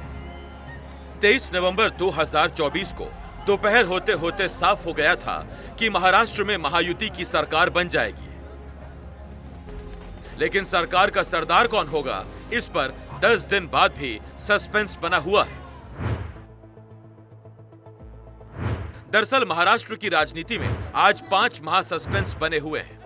23 नवंबर 2024 को दोपहर होते होते साफ हो गया था कि महाराष्ट्र में महायुति की सरकार बन जाएगी, लेकिन सरकार का सरदार कौन होगा, इस पर 10 दिन बाद भी सस्पेंस बना हुआ है। दरअसल महाराष्ट्र की राजनीति में आज 5 महासस्पेंस बने हुए हैं।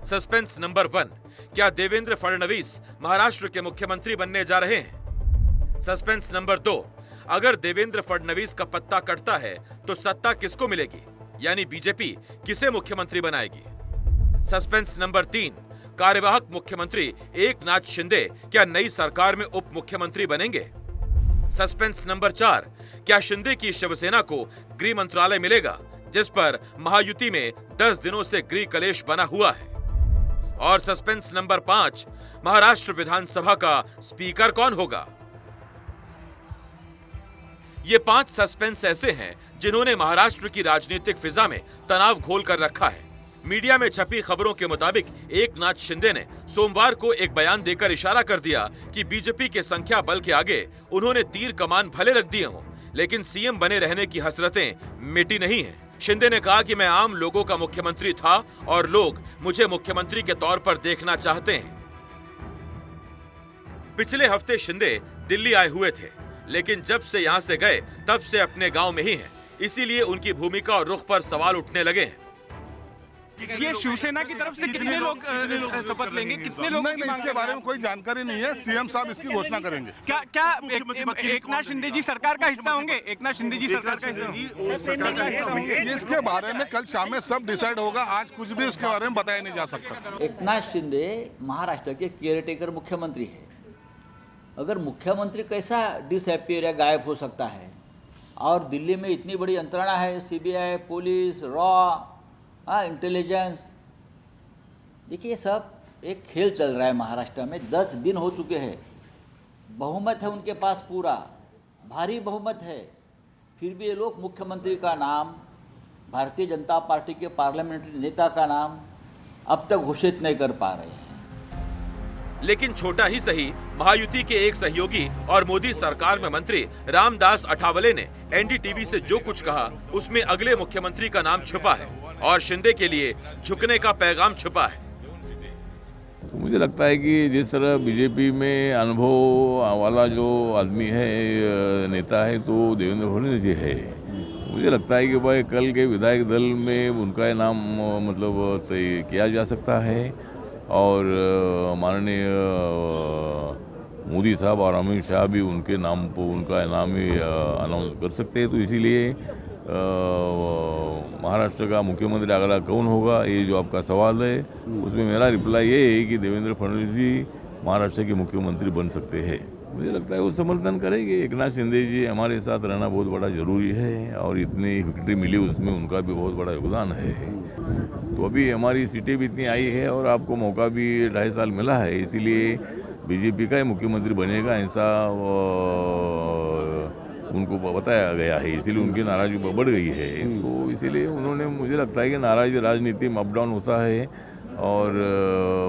सस्पेंस नंबर 1, क्या देवेंद्र फडणवीस महाराष्ट्र के मुख्यमंत्री बनने जा रहे हैं? सस्पेंस नंबर 2, अगर देवेंद्र फडणवीस का पत्ता कटता है तो सत्ता किसको मिलेगी, यानी बीजेपी किसे मुख्यमंत्री बनाएगी? सस्पेंस नंबर 3, कार्यवाहक मुख्यमंत्री एकनाथ शिंदे क्या नई सरकार में उप मुख्यमंत्री बनेंगे? सस्पेंस नंबर 4, क्या शिंदे की शिवसेना को गृह मंत्रालय मिलेगा, जिस पर महायुति में 10 दिनों से गृह कलेश बना हुआ है? और सस्पेंस नंबर 5, महाराष्ट्र विधानसभा का स्पीकर कौन होगा? ये 5 सस्पेंस ऐसे हैं जिन्होंने महाराष्ट्र की राजनीतिक फिजा में तनाव घोल कर रखा है। मीडिया में छपी खबरों के मुताबिक एकनाथ शिंदे ने सोमवार को एक बयान देकर इशारा कर दिया कि बीजेपी के संख्या बल के आगे उन्होंने तीर कमान भले रख दिए हों, लेकिन सीएम बने रहने की हसरतें मिटी नहीं हैं। शिंदे ने कहा कि मैं आम लोगों का मुख्यमंत्री था और लोग मुझे मुख्यमंत्री के तौर पर देखना चाहते हैं। पिछले हफ्ते शिंदे दिल्ली आए हुए थे, लेकिन जब से यहां से गए तब से अपने गांव में ही हैं। इसीलिए उनकी भूमिका और रुख पर सवाल उठने लगे हैं। ये शिवसेना की तरफ से कितने लोग शपथ लेंगे, कितने लोग? नहीं, इसके बारे में कोई जानकारी नहीं है। सीएम साहब इसकी घोषणा करेंगे। क्या एकनाथ शिंदे जी सरकार का हिस्सा होंगे? एकनाथ शिंदे जी सरकार का हिस्सा होंगे? इसके बारे में कल शाम में सब डिसाइड होगा। आज कुछ भी उसके बारे में बताया नहीं जा सकता। एकनाथ शिंदे महाराष्ट्र के केयरटेकर मुख्यमंत्री है। अगर मुख्यमंत्री कैसा डिसअपियर या गायब हो सकता है, और दिल्ली में इतनी बड़ी यंत्रणा है, सीबीआई, पुलिस, रॉ, इंटेलिजेंस। देखिए, सब एक खेल चल रहा है महाराष्ट्र में। 10 दिन हो चुके हैं, बहुमत है उनके पास, पूरा भारी बहुमत है, फिर भी ये लोग मुख्यमंत्री का नाम, भारतीय जनता पार्टी के पार्लियामेंट्री नेता का नाम अब तक घोषित नहीं कर पा रहे हैं। लेकिन छोटा ही सही, महायुति के एक सहयोगी और मोदी सरकार में मंत्री रामदास अठावले ने एनडीटीवी से जो कुछ कहा, उसमें अगले मुख्यमंत्री का नाम छुपा है और शिंदे के लिए झुकने का पैगाम छुपा है। तो मुझे लगता है कि जिस तरह बीजेपी में अनुभव वाला जो आदमी है, नेता है, तो देवेंद्र फडणवीस जी है। मुझे लगता है कि भाई कल के विधायक दल में उनका नाम मतलब तय किया जा सकता है, और माननीय मोदी साहब और अमित शाह भी उनके नाम पर उनका नाम ही अनाउंस कर सकते हैं। तो इसीलिए महाराष्ट्र का मुख्यमंत्री अगला कौन होगा, ये जो आपका सवाल है, उसमें मेरा रिप्लाई ये है कि देवेंद्र फडणवीस जी महाराष्ट्र के मुख्यमंत्री बन सकते हैं। मुझे लगता है वो समर्थन करेंगे। एकनाथ शिंदे जी हमारे साथ रहना बहुत बड़ा ज़रूरी है, और इतनी विक्ट्री मिली उसमें उनका भी बहुत बड़ा योगदान है। तो अभी हमारी सीटें भी इतनी आई है, और आपको मौका भी 2.5 साल मिला है, इसीलिए बीजेपी का ही मुख्यमंत्री बनेगा ऐसा उनको बताया गया है, इसीलिए उनकी नाराजगी बढ़ गई है। तो इसीलिए उन्होंने, मुझे लगता है कि नाराजगी राजनीति में अप डाउन होता है, और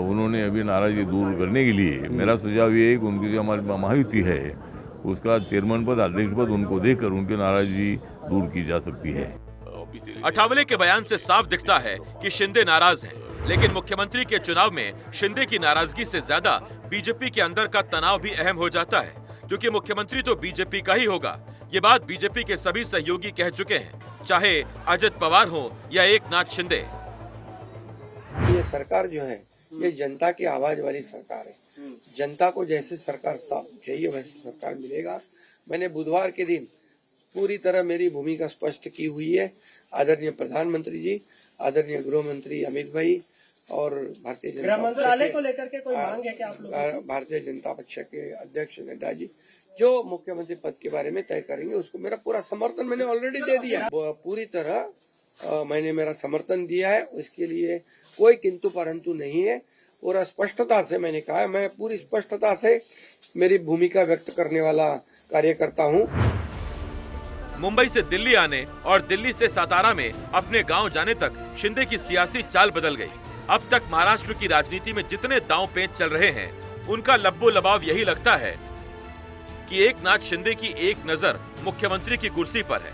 उन्होंने अभी नाराजगी दूर करने के लिए मेरा सुझाव ये है कि उनकी जो हमारी महायुति है, उसका चेयरमैन पद, अध्यक्ष पद उनको देकर उनकी नाराजगी दूर की जा सकती है। अठावले के बयान से साफ दिखता है कि शिंदे नाराज हैं, लेकिन मुख्यमंत्री के चुनाव में शिंदे की नाराजगी से ज्यादा बीजेपी के अंदर का तनाव भी अहम हो जाता है, क्योंकि मुख्यमंत्री तो बीजेपी का ही होगा। ये बात बीजेपी के सभी सहयोगी कह चुके हैं, चाहे अजित पवार हो या एकनाथ शिंदे। ये सरकार जो है, ये जनता की आवाज वाली सरकार है। जनता को जैसे सरकार चाहिए वैसे सरकार मिलेगा। मैंने बुधवार के दिन पूरी तरह मेरी भूमिका स्पष्ट की हुई है। आदरणीय प्रधानमंत्री जी, आदरणीय गृह मंत्री अमित भाई, और भारतीय जनता मंत्रालय को लेकर के कोई मांग है क्या आप लोगों? भारतीय जनता पक्ष के अध्यक्ष नड्डा जी जो मुख्यमंत्री पद के बारे में तय करेंगे, उसको मेरा पूरा समर्थन मैंने ऑलरेडी दे दिया। पूरी तरह मैंने मेरा समर्थन दिया है, उसके लिए कोई किंतु परंतु नहीं है। और स्पष्टता से मैंने कहा है, मैं पूरी स्पष्टता से मेरी भूमिका व्यक्त करने वाला कार्यकर्ता हूँ। मुंबई से दिल्ली आने और दिल्ली से सातारा में अपने गांव जाने तक शिंदे की सियासी चाल बदल गई। अब तक महाराष्ट्र की राजनीति में जितने दांव पेच चल रहे हैं, उनका लब्बो लबाव यही लगता है कि एकनाथ शिंदे की एक नजर मुख्यमंत्री की कुर्सी पर है।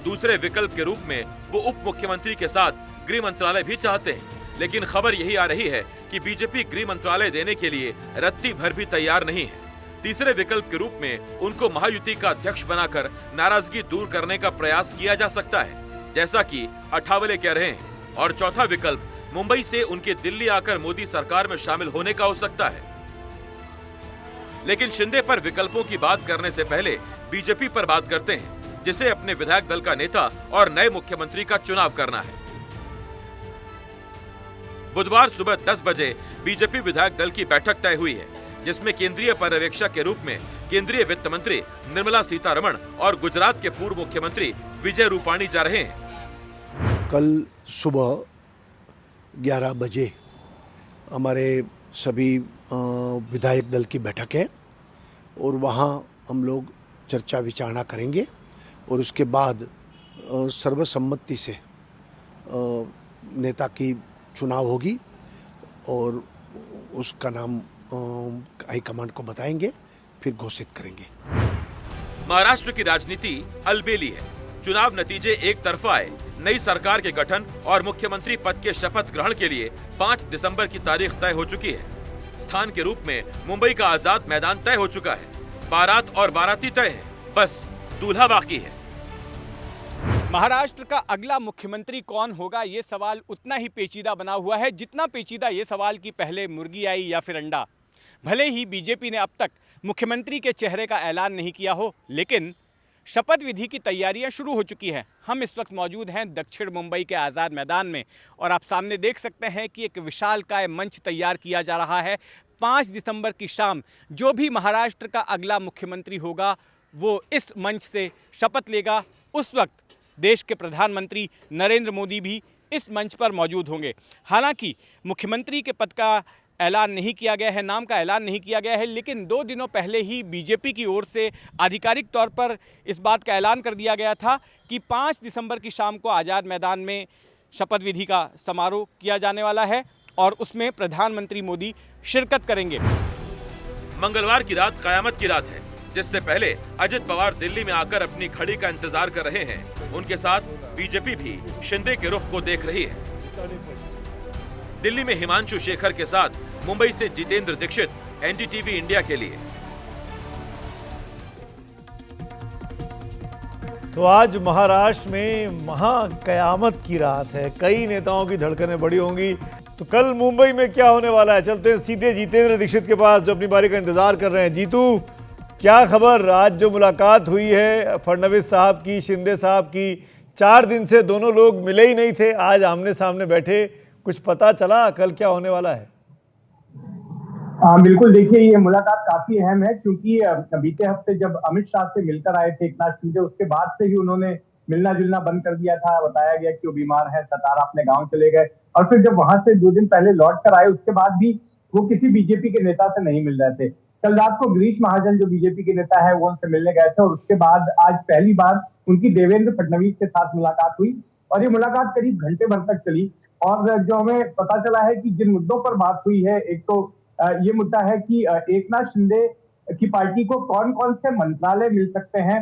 दूसरे विकल्प के रूप में वो उप मुख्यमंत्री के साथ गृह मंत्रालय भी चाहते हैं, लेकिन खबर यही आ रही है कि बीजेपी गृह मंत्रालय देने के लिए रत्ती भर भी तैयार नहीं है। तीसरे विकल्प के रूप में उनको महायुति का अध्यक्ष बनाकर नाराजगी दूर करने का प्रयास किया जा सकता है, जैसा कि अठावले कह रहे हैं। और चौथा विकल्प मुंबई से उनके दिल्ली आकर मोदी सरकार में शामिल होने का हो सकता है। लेकिन शिंदे पर विकल्पों की बात करने से पहले बीजेपी पर बात करते हैं, जिसे अपने विधायक दल का नेता और नए मुख्यमंत्री का चुनाव करना है। बुधवार सुबह 10 बजे बीजेपी विधायक दल की बैठक तय हुई है, जिसमें केंद्रीय पर्यवेक्षक के रूप में केंद्रीय वित्त मंत्री निर्मला सीतारमण और गुजरात के पूर्व मुख्यमंत्री विजय रूपाणी जा रहे हैं। कल सुबह 11 बजे हमारे सभी विधायक दल की बैठक है, और वहाँ हम लोग चर्चा विचारणा करेंगे, और उसके बाद सर्वसम्मति से नेता की चुनाव होगी, और उसका नाम हाईकमांड को बताएंगे, फिर घोषित करेंगे। महाराष्ट्र की राजनीति अलबेली है। चुनाव नतीजे एक तरफा आए। नई सरकार के गठन और मुख्यमंत्री पद के शपथ ग्रहण के लिए 5 दिसंबर की तारीख तय हो चुकी है। स्थान के रूप में मुंबई का आजाद मैदान तय हो चुका है। बारात और बाराती तय है, बस दूल्हा बाकी है। महाराष्ट्र का अगला मुख्यमंत्री कौन होगा, ये सवाल उतना ही पेचीदा बना हुआ है जितना पेचीदा ये सवाल कि पहले मुर्गी आई या फिर अंडा। भले ही बीजेपी ने अब तक मुख्यमंत्री के चेहरे का ऐलान नहीं किया हो, लेकिन शपथ विधि की तैयारियां शुरू हो चुकी हैं। हम इस वक्त मौजूद हैं दक्षिण मुंबई के आज़ाद मैदान में और आप सामने देख सकते हैं कि एक विशालकाय मंच तैयार किया जा रहा है। 5 दिसंबर की शाम जो भी महाराष्ट्र का अगला मुख्यमंत्री होगा वो इस मंच से शपथ लेगा। उस वक्त देश के प्रधानमंत्री नरेंद्र मोदी भी इस मंच पर मौजूद होंगे। हालांकि मुख्यमंत्री के पद का ऐलान नहीं किया गया है, नाम का ऐलान नहीं किया गया है, लेकिन 2 दिनों पहले ही बीजेपी की ओर से आधिकारिक तौर पर इस बात का ऐलान कर दिया गया था कि 5 दिसंबर की शाम को आज़ाद मैदान में शपथ विधि का समारोह किया जाने वाला है और उसमें प्रधानमंत्री मोदी शिरकत करेंगे। मंगलवार की रात कयामत की रात है, जिससे पहले अजित पवार दिल्ली में आकर अपनी घड़ी का इंतजार कर रहे हैं। उनके साथ बीजेपी भी शिंदे के रुख को देख रही है। दिल्ली में हिमांशु शेखर के साथ मुंबई से जितेंद्र दीक्षित, एनडीटीवी इंडिया के लिए। तो आज महाराष्ट्र में महाकयामत की रात है, कई नेताओं की धड़कनें बड़ी होंगी। तो कल मुंबई में क्या होने वाला है, चलते हैं सीधे जितेंद्र दीक्षित के पास जो अपनी बारी का इंतजार कर रहे हैं। जीतू, क्या खबर, आज जो मुलाकात हुई है फडणवीस साहब की, शिंदे साहब की, 4 दिन से दोनों लोग मिले ही नहीं थे, आज आमने सामने बैठे, कुछ पता चला कल क्या होने वाला है? बिल्कुल, देखिए ये मुलाकात काफी अहम है क्योंकि बीते हफ्ते जब अमित शाह से मिलकर आए थे एकनाथ शिंदे, उसके बाद से ही उन्होंने मिलना जुलना बंद कर दिया था। बताया गया कि वो बीमार है, सतारा अपने गांव चले गए और फिर जब वहां से 2 दिन पहले लौट कर आए उसके बाद भी वो किसी बीजेपी के नेता से नहीं मिल रहे थे। कल रात को गिरीश महाजन जो बीजेपी के नेता है वो उनसे मिलने गए थे और उसके बाद आज पहली बार उनकी देवेंद्र फडणवीस के साथ मुलाकात हुई और ये मुलाकात करीब घंटे भर तक चली। और जो हमें पता चला है कि जिन मुद्दों पर बात हुई है, एक तो ये मुद्दा है कि एकनाथ शिंदे की पार्टी को कौन कौन से मंत्रालय मिल सकते हैं,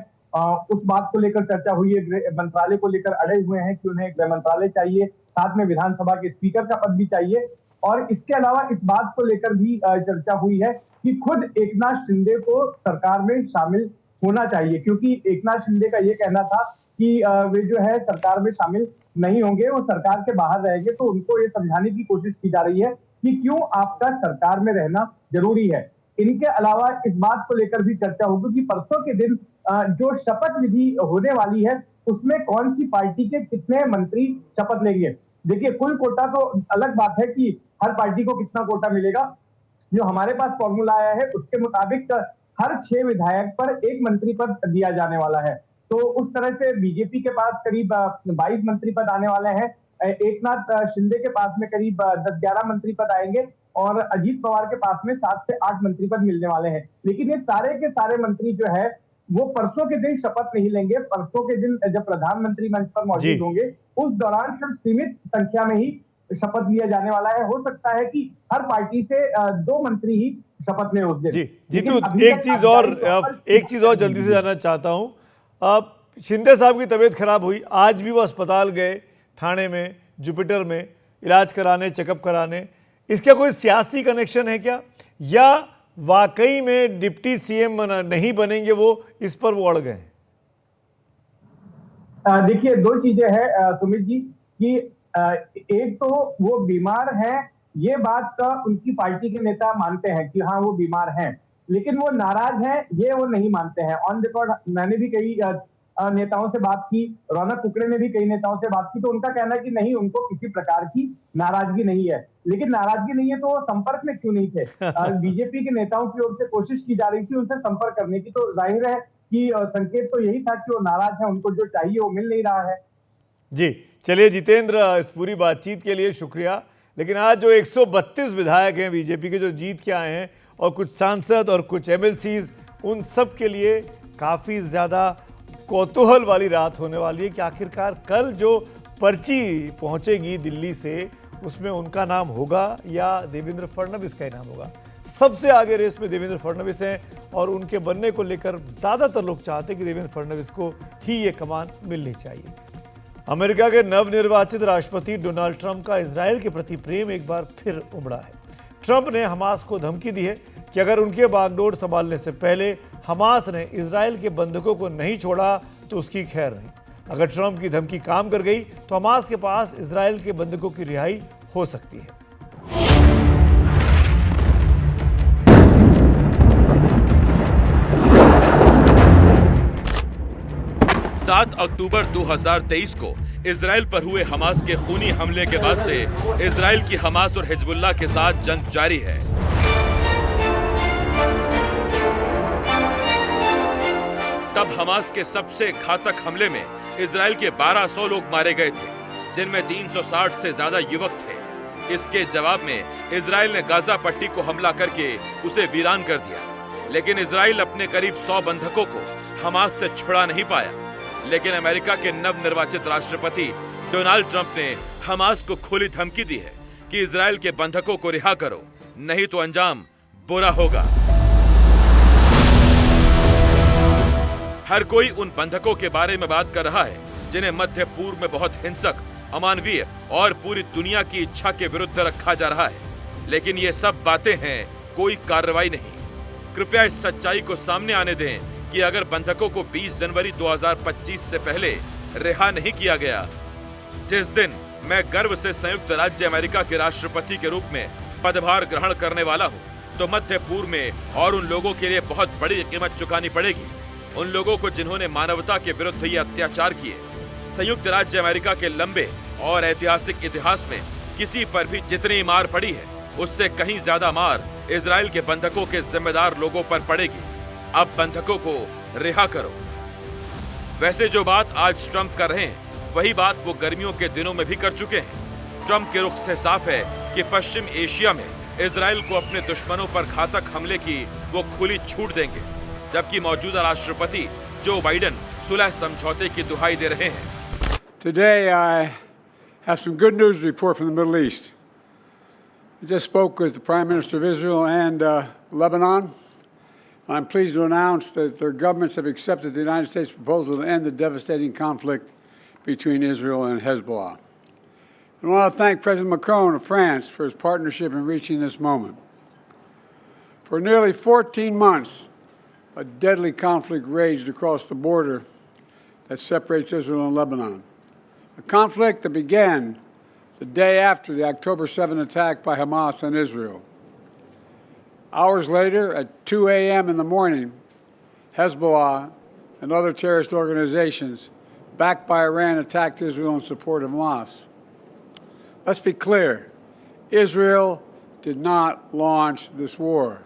उस बात को लेकर चर्चा हुई है। मंत्रालय को लेकर अड़े हुए हैं कि उन्हें गृह मंत्रालय चाहिए, साथ में विधानसभा के स्पीकर का पद भी चाहिए। और इसके अलावा इस बात को लेकर भी चर्चा हुई है कि खुद एकनाथ शिंदे को सरकार में शामिल होना चाहिए, क्योंकि एकनाथ शिंदे का ये कहना था कि वे जो है सरकार में शामिल नहीं होंगे, वो सरकार के बाहर रहेंगे। तो उनको ये समझाने की कोशिश की जा रही है कि क्यों आपका सरकार में रहना जरूरी है। इनके अलावा इस बात को लेकर भी चर्चा होगी कि परसों के दिन जो शपथ विधि होने वाली है उसमें कौन सी पार्टी के कितने मंत्री शपथ लेंगे। देखिए, कुल कोटा तो अलग बात है कि हर पार्टी को कितना कोटा मिलेगा। जो हमारे पास फॉर्मूला आया है उसके मुताबिक हर 6 विधायक पर 1 मंत्री पद दिया जाने वाला है। तो उस तरह से बीजेपी के पास करीब 22 मंत्री पद आने वाले हैं, एकनाथ शिंदे के पास में करीब 10-11 मंत्री पद आएंगे और अजीत पवार के पास में 7 से 8 मंत्री पद मिलने वाले हैं। लेकिन ये सारे के सारे मंत्री जो है वो परसों के दिन शपथ नहीं लेंगे। परसों के दिन जब प्रधानमंत्री मंच पर मौजूद होंगे उस दौरान सिर्फ सीमित संख्या में ही शपथ लिया जाने वाला है। हो सकता है कि हर पार्टी से 2 मंत्री ही शपथ लें उस दिन। जीतू, एक चीज और जल्दी से जानना चाहता हूं। अब शिंदे साहब की तबीयत खराब हुई, आज भी वो अस्पताल गए, ठाणे में, जुपिटर में इलाज कराने, चेकअप कराने। इसका कोई सियासी कनेक्शन है क्या, या वाकई में डिप्टी सीएम नहीं बनेंगे वो, इस पर वो अड़ गए? देखिए, 2 चीजें हैं सुमित जी कि एक तो वो बीमार हैं, ये बात उनकी पार्टी के नेता मानते हैं कि हाँ वो बीमार हैं, लेकिन वो नाराज हैं ये वो नहीं मानते हैं। ऑन रिकॉर्ड मैंने भी कई नेताओं से बात की, रौनक कुकड़े ने भी कई नेताओं से बात की, तो उनका कहना है कि नहीं, उनको किसी प्रकार की नाराजगी नहीं है। लेकिन नाराजगी नहीं है तो वो संपर्क में क्यों नहीं थे? बीजेपी के नेताओं की ओर से कोशिश की जा रही थी उनसे संपर्क करने की, तो जाहिर है कि संकेत तो यही था कि वो नाराज है, उनको जो चाहिए वो मिल नहीं रहा है। जी चलिए जितेंद्र, इस पूरी बातचीत के लिए शुक्रिया। लेकिन आज जो 132 विधायक हैं बीजेपी के जो जीत के आए हैं और कुछ सांसद और कुछ एमएलसीज, उन सब के लिए काफ़ी ज़्यादा कौतूहल वाली रात होने वाली है कि आखिरकार कल जो पर्ची पहुंचेगी दिल्ली से उसमें उनका नाम होगा या देवेंद्र फडणवीस का ही नाम होगा। सबसे आगे रेस में देवेंद्र फडणवीस हैं और उनके बनने को लेकर ज़्यादातर लोग चाहते हैं कि देवेंद्र फडणवीस को ही ये कमान मिलनी चाहिए। अमेरिका के नवनिर्वाचित राष्ट्रपति डोनाल्ड ट्रंप का इजरायल के प्रति प्रेम एक बार फिर उमड़ा है। ट्रंप ने हमास को धमकी दी है कि अगर उनके बागडोर संभालने से पहले हमास ने इजरायल के बंधकों को नहीं छोड़ा तो उसकी खैर नहीं। अगर ट्रंप की धमकी काम कर गई तो हमास के पास इजराइल के बंधकों की रिहाई हो सकती है। 7 अक्टूबर 2023 को इजराइल पर हुए हमास के खूनी हमले के बाद से इजराइल की हमास और हिजबुल्लाह के साथ जंग जारी है। तब हमास के सबसे घातक हमले में इजराइल के 1200 लोग मारे गए थे, जिनमें 360 से ज्यादा युवक थे। इसके जवाब में इजराइल ने गाजा पट्टी को हमला करके उसे वीरान कर दिया। लेकिन इजराइल अपने करीब 100 बंधकों को हमास से छुड़ा नहीं पाया। लेकिन अमेरिका के नवनिर्वाचित राष्ट्रपति डोनाल्ड ट्रंप ने हमास को खुली धमकी दी है कि इजराइल के बंधकों को रिहा करो, नहीं तो अंजाम बुरा होगा। हर कोई उन बंधकों के बारे में बात कर रहा है जिन्हें मध्य पूर्व में बहुत हिंसक, अमानवीय और पूरी दुनिया की इच्छा के विरुद्ध रखा जा रहा है। लेकिन ये सब बातें हैं, कोई कार्रवाई नहीं। कृपया इस सच्चाई को सामने आने दें कि अगर बंधकों को 20 जनवरी 2025 से पहले रिहा नहीं किया गया, जिस दिन मैं गर्व से संयुक्त राज्य अमेरिका के राष्ट्रपति के रूप में पदभार ग्रहण करने वाला हूं, तो मध्य पूर्व में और उन लोगों के लिए बहुत बड़ी कीमत चुकानी पड़ेगी। उन लोगों को जिन्होंने मानवता के विरुद्ध ये अत्याचार किए। संयुक्त राज्य अमेरिका के लंबे और ऐतिहासिक इतिहास में किसी पर भी जितनी मार पड़ी है, उससे कहीं ज्यादा मार इजराइल के बंधकों के जिम्मेदार लोगों पर पड़ेगी। अब बंधकों को रिहा करो। वैसे जो बात आज ट्रंप कर रहे हैं, वही बात वो गर्मियों के दिनों में भी कर चुके हैं। ट्रंप के रुख से साफ है कि पश्चिम एशिया में इजराइल को अपने दुश्मनों पर घातक हमले की वो खुली छूट देंगे, जबकि मौजूदा राष्ट्रपति जो बाइडेन सुलह समझौते की दुहाई दे रहे हैं। Today I have some good news to report from the Middle East. I just spoke with the Prime Minister of Israel and Lebanon. I'm pleased to announce that their governments have accepted the United States proposal to end the devastating conflict between Israel and Hezbollah. I want to thank President Macron of France for his partnership in reaching this moment. For nearly 14 months, a deadly conflict raged across the border that separates Israel and Lebanon. A conflict that began the day after the October 7 attack by Hamas on Israel. Hours later, at 2 a.m. in the morning, Hezbollah and other terrorist organizations backed by Iran attacked Israel in support of Hamas. Let's be clear, Israel did not launch this war.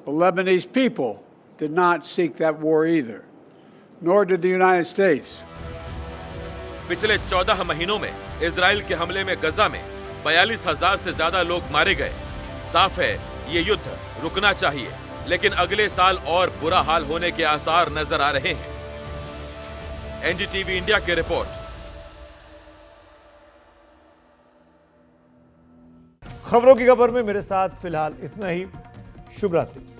The Lebanese people did not seek that war either, nor did the United States. पिछले 14 महीनों में इजराइल के हमले में गजा में 42,000 से ज्यादा लोग मारे गए। साफ है, ये युद्ध रुकना चाहिए, लेकिन अगले साल और बुरा हाल होने के आसार नजर आ रहे हैं। एनडीटीवी इंडिया की रिपोर्ट। खबरों की खबर में मेरे साथ फिलहाल इतना ही। शुभ रात्रि।